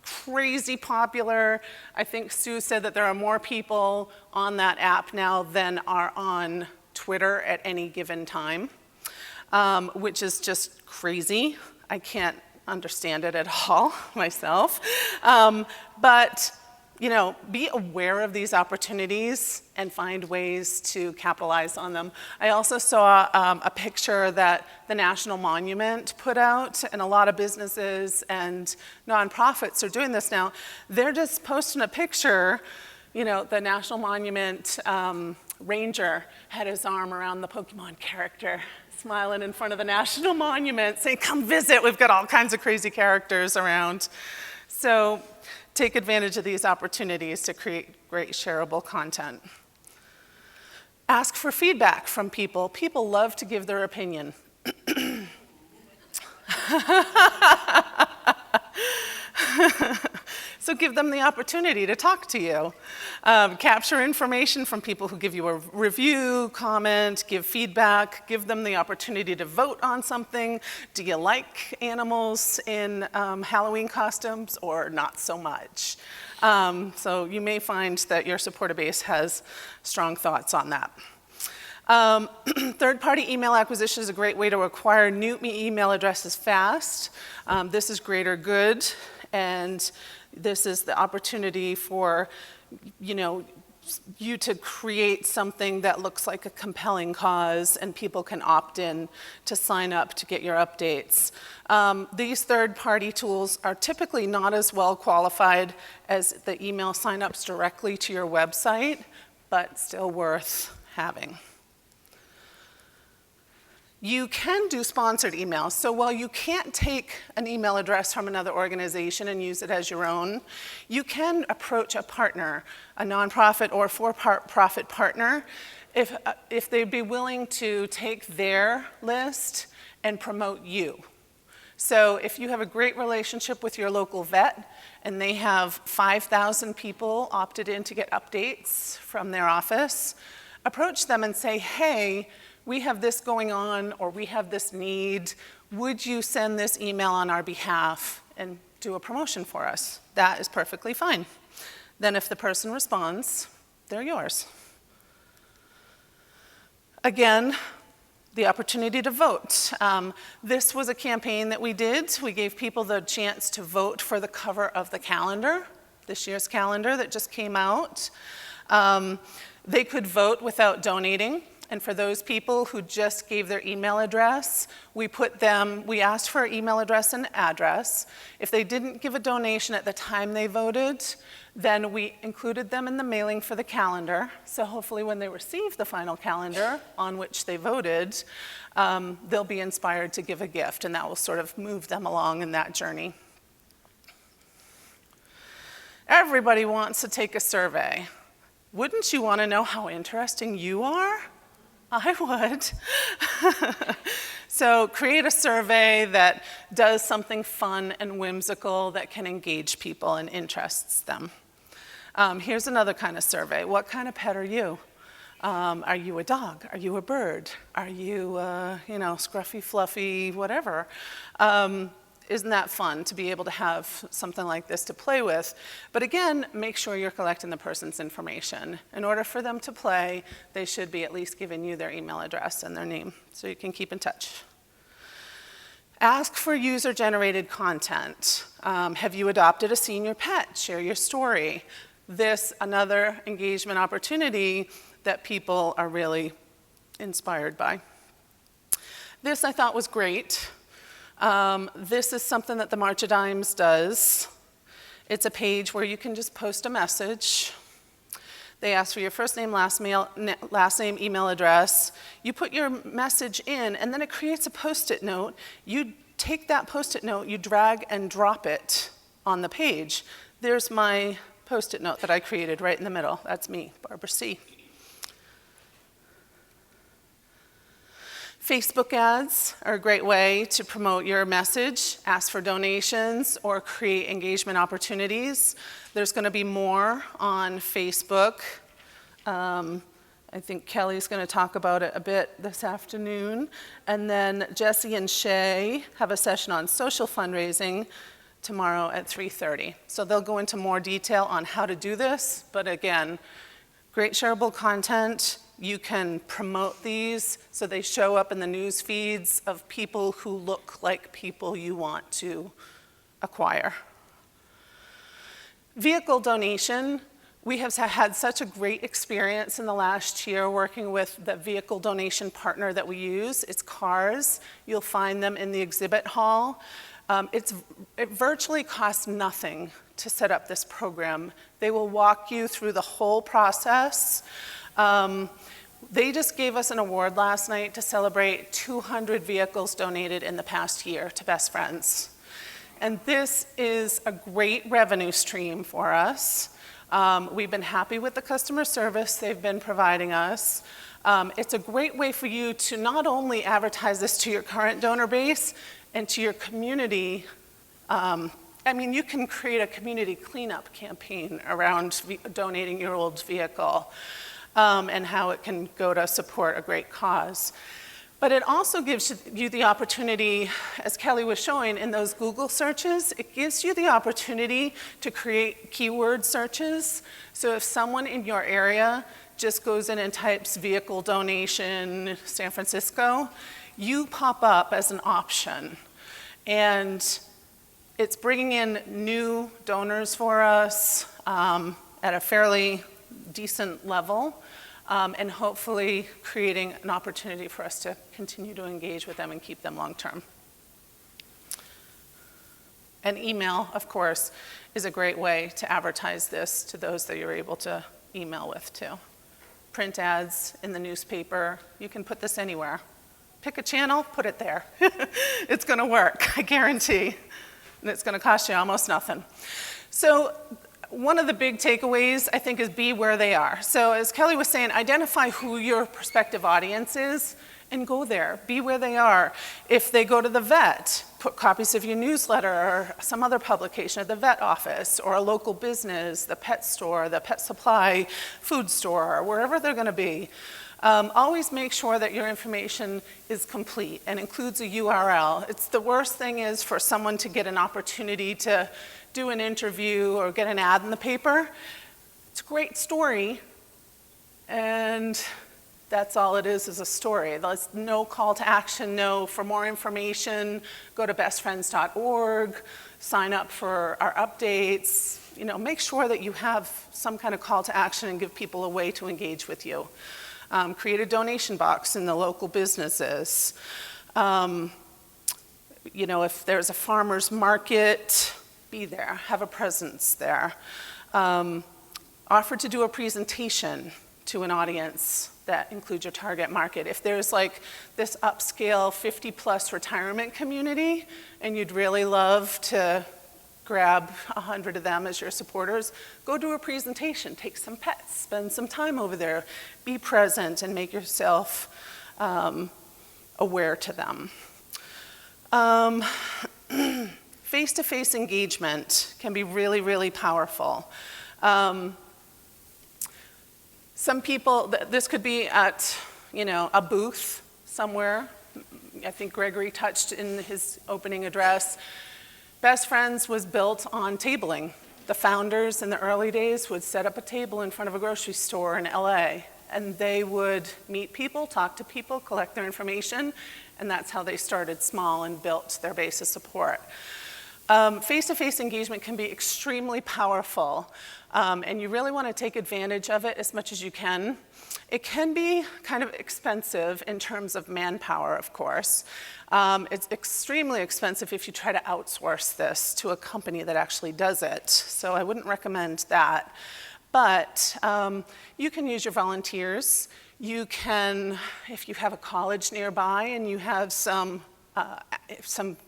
crazy popular. I think Sue said that there are more people on that app now than are on Twitter at any given time, which is just crazy. I can't understand it at all myself. But be aware of these opportunities and find ways to capitalize on them. I also saw a picture that the National Monument put out, and a lot of businesses and nonprofits are doing this now. They're just posting a picture, the National Monument ranger had his arm around the Pokemon character, smiling in front of the National Monument, saying, "Come visit, we've got all kinds of crazy characters around." So take advantage of these opportunities to create great shareable content. Ask for feedback from people. People love to give their opinion. So give them the opportunity to talk to you. Capture information from people who give you a review, comment, give feedback, give them the opportunity to vote on something. Do you like animals in Halloween costumes or not so much? So you may find that your supporter base has strong thoughts on that. Third-party email acquisition is a great way to acquire new email addresses fast. This is greater good, and this is the opportunity for, you to create something that looks like a compelling cause, and people can opt in to sign up to get your updates. These third-party tools are typically not as well qualified as the email signups directly to your website, but still worth having. You can do sponsored emails. So while you can't take an email address from another organization and use it as your own, you can approach a partner, a nonprofit or for-profit partner, if they'd be willing to take their list and promote you. So if you have a great relationship with your local vet and they have 5,000 people opted in to get updates from their office, approach them and say, "Hey, we have this going on, or we have this need. Would you send this email on our behalf and do a promotion for us?" That is perfectly fine. Then if the person responds, they're yours. Again, the opportunity to vote. This was a campaign that we did. We gave people the chance to vote for the cover of the calendar, this year's calendar that just came out. They could vote without donating. And for those people who just gave their email address, we asked for an email address and address. If they didn't give a donation at the time they voted, then we included them in the mailing for the calendar. So hopefully when they receive the final calendar on which they voted, they'll be inspired to give a gift, and that will sort of move them along in that journey. Everybody wants to take a survey. Wouldn't you want to know how interesting you are? I would. So create a survey that does something fun and whimsical that can engage people and interests them. Here's another kind of survey. What kind of pet are you? Are you a dog? Are you a bird? Are you, scruffy, fluffy, whatever? isn't that fun to be able to have something like this to play with? But again, make sure you're collecting the person's information. In order for them to play, they should be at least giving you their email address and their name so you can keep in touch. Ask for user-generated content. Have you adopted a senior pet? Share your story. This, another engagement opportunity that people are really inspired by. This I thought was great. This is something that the March of Dimes does. It's a page where you can just post a message. They ask for your first name, last name, email address. You put your message in, and then it creates a Post-it note. You take that Post-it note, you drag and drop it on the page. There's my Post-it note that I created right in the middle. That's me, Barbara C. Facebook ads are a great way to promote your message, ask for donations, or create engagement opportunities. There's going to be more on Facebook. I think Kelly's going to talk about it a bit this afternoon. And then Jesse and Shay have a session on social fundraising tomorrow at 3:30. So they'll go into more detail on how to do this. But again, great shareable content. You can promote these so they show up in the news feeds of people who look like people you want to acquire. Vehicle donation. We have had such a great experience in the last year working with the vehicle donation partner that we use. It's Cars. You'll find them in the exhibit hall. It virtually costs nothing to set up this program. They will walk you through the whole process. They just gave us an award last night to celebrate 200 vehicles donated in the past year to Best Friends. And this is a great revenue stream for us. We've been happy with the customer service they've been providing us. It's a great way for you to not only advertise this to your current donor base and to your community. You can create a community cleanup campaign around donating your old vehicle. And how it can go to support a great cause. But it also gives you the opportunity, as Kelly was showing, in those Google searches, it gives you the opportunity to create keyword searches. So if someone in your area just goes in and types vehicle donation San Francisco, you pop up as an option. And it's bringing in new donors for us at a fairly decent level, and hopefully creating an opportunity for us to continue to engage with them and keep them long term. And email, of course, is a great way to advertise this to those that you're able to email with too. Print ads in the newspaper, you can put this anywhere. Pick a channel, put it there. It's going to work, I guarantee. And it's going to cost you almost nothing. So one of the big takeaways, I think, is be where they are. So as Kelly was saying, identify who your prospective audience is and go there. Be where they are. If they go to the vet, put copies of your newsletter or some other publication at the vet office or a local business, the pet store, the pet supply food store, or wherever they're going to be. Always make sure that your information is complete and includes a URL. It's the worst thing is for someone to get an opportunity to do an interview or get an ad in the paper. It's a great story, and that's all it is a story. There's no call to action, no. For more information, go to bestfriends.org, sign up for our updates. Make sure that you have some kind of call to action and give people a way to engage with you. Create a donation box in the local businesses. If there's a farmer's market, be there, have a presence there. Offer to do a presentation to an audience that includes your target market. If there's like this upscale 50-plus retirement community and you'd really love to grab 100 of them as your supporters, go do a presentation, take some pets, spend some time over there, be present and make yourself aware to them. Face-to-face engagement can be really, really powerful. Some people, this could be at, a booth somewhere. I think Gregory touched in his opening address. Best Friends was built on tabling. The founders in the early days would set up a table in front of a grocery store in LA, and they would meet people, talk to people, collect their information, and that's how they started small and built their base of support. Face-to-face engagement can be extremely powerful, and you really want to take advantage of it as much as you can. It can be kind of expensive in terms of manpower, of course. It's extremely expensive if you try to outsource this to a company that actually does it, so I wouldn't recommend that. But you can use your volunteers. You can, if you have a college nearby and you have some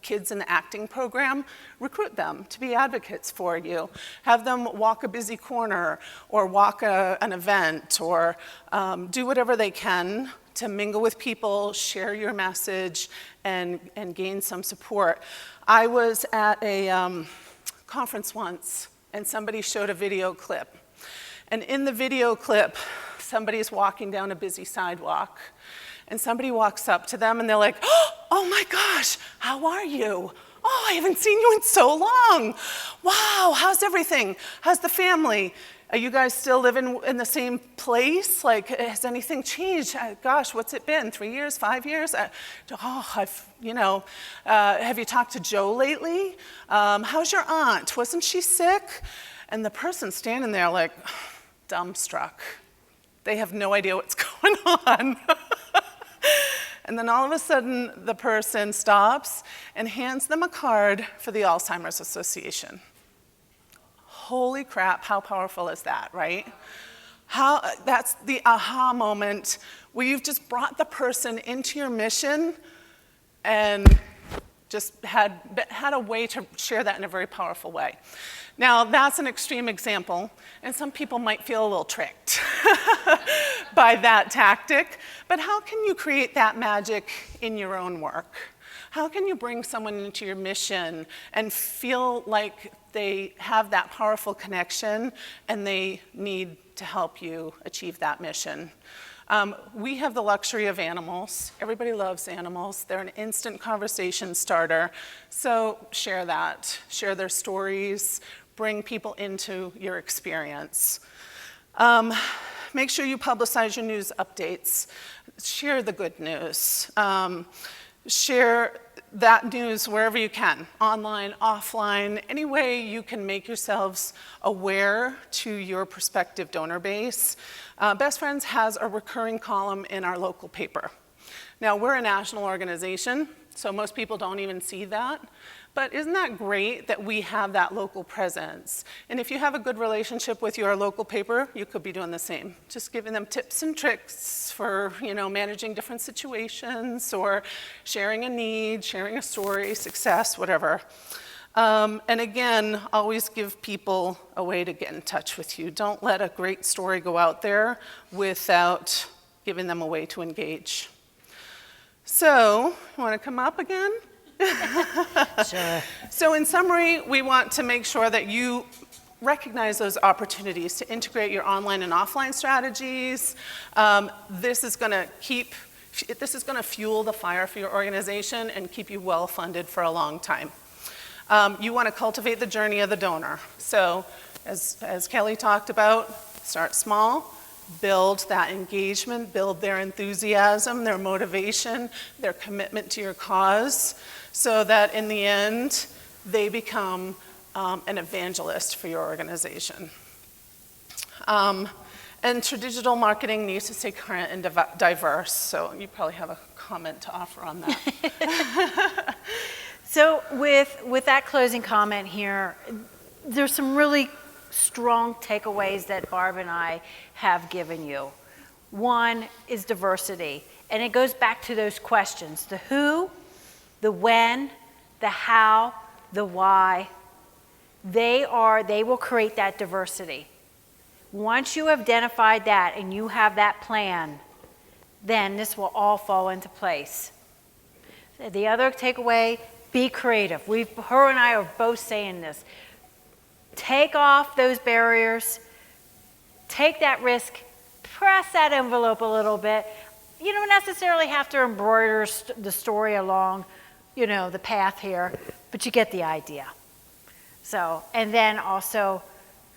kids in the acting program, recruit them to be advocates for you. Have them walk a busy corner or walk an event or do whatever they can to mingle with people, share your message, and gain some support. I was at a conference once and somebody showed a video clip. And in the video clip, somebody's walking down a busy sidewalk. And somebody walks up to them and they're like, oh my gosh, how are you? Oh, I haven't seen you in so long. Wow, how's everything? How's the family? Are you guys still living in the same place? Like, has anything changed? Gosh, what's it been? 3 years, 5 years? Have you talked to Joe lately? How's your aunt? Wasn't she sick? And the person standing there like, dumbstruck. They have no idea what's going on. And then all of a sudden, the person stops and hands them a card for the Alzheimer's Association. Holy crap, how powerful is that, right? That's the aha moment where you've just brought the person into your mission and just had a way to share that in a very powerful way. Now, that's an extreme example, and some people might feel a little tricked by that tactic, but how can you create that magic in your own work? How can you bring someone into your mission and feel like they have that powerful connection and they need to help you achieve that mission? We have the luxury of animals. Everybody loves animals. They're an instant conversation starter. So share that. Share their stories. Bring people into your experience. Make sure you publicize your news updates. Share the good news. Share that news wherever you can, online, offline, any way you can make yourselves aware to your prospective donor base. Best Friends has a recurring column in our local paper. Now, we're a national organization, so most people don't even see that. But isn't that great that we have that local presence? And if you have a good relationship with your local paper, you could be doing the same. Just giving them tips and tricks for, managing different situations or sharing a need, sharing a story, success, whatever. And again, always give people a way to get in touch with you. Don't let a great story go out there without giving them a way to engage. So, you want to come up again? Sure. So in summary, we want to make sure that you recognize those opportunities to integrate your online and offline strategies. This is going to fuel the fire for your organization and keep you well funded for a long time. You want to cultivate the journey of the donor. So as Kelly talked about, start small. Build that engagement, build their enthusiasm, their motivation, their commitment to your cause, so that in the end, they become an evangelist for your organization. And digital marketing needs to stay current and diverse, so you probably have a comment to offer on that. So with that closing comment here, there's some really strong takeaways that Barb and I have given you. One is diversity, and it goes back to those questions: the who, the when, the how, the why. They will create that diversity. Once you have identified that and you have that plan, then this will all fall into place. The other takeaway: be creative. Her and I are both saying this. Take off those barriers, take that risk, press that envelope a little bit. You don't necessarily have to embroider the story along, the path here, but you get the idea. So, and then also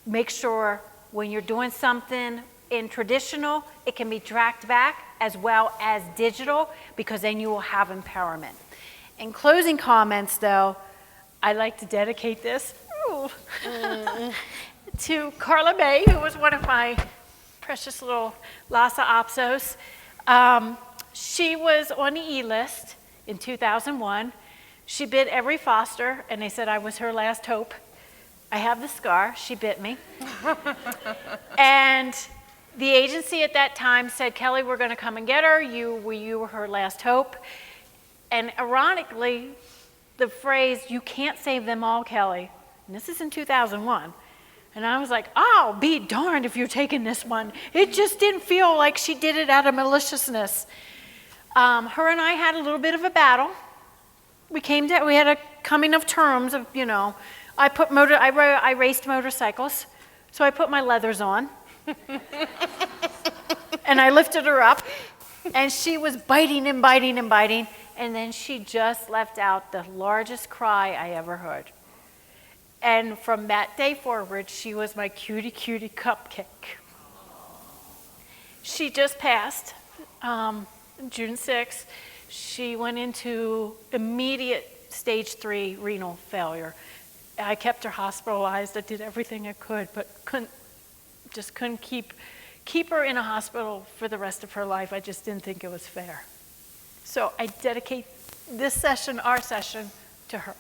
make sure when you're doing something in traditional, it can be tracked back as well as digital, because then you will have empowerment. In closing comments, though, I'd like to dedicate this to Carla May, who was one of my precious little Lhasa Apsos. She was on the E-list in 2001. She bit every foster, and they said I was her last hope. I have the scar. She bit me. And the agency at that time said, Kelly, we're going to come and get her. You were her last hope. And ironically, the phrase, you can't save them all, Kelly, and this is in 2001. And I was like, oh, be darned if you're taking this one. It just didn't feel like she did it out of maliciousness. Her and I had a little bit of a battle. We had a coming of terms of, I raced motorcycles, so I put my leathers on. And I lifted her up, and she was biting and biting and biting, and then she just left out the largest cry I ever heard. And from that day forward, she was my cutie cupcake. She just passed June 6th. She went into immediate stage 3 renal failure. I kept her hospitalized. I did everything I could, but couldn't keep her in a hospital for the rest of her life. I just didn't think it was fair. So I dedicate this session, our session, to her.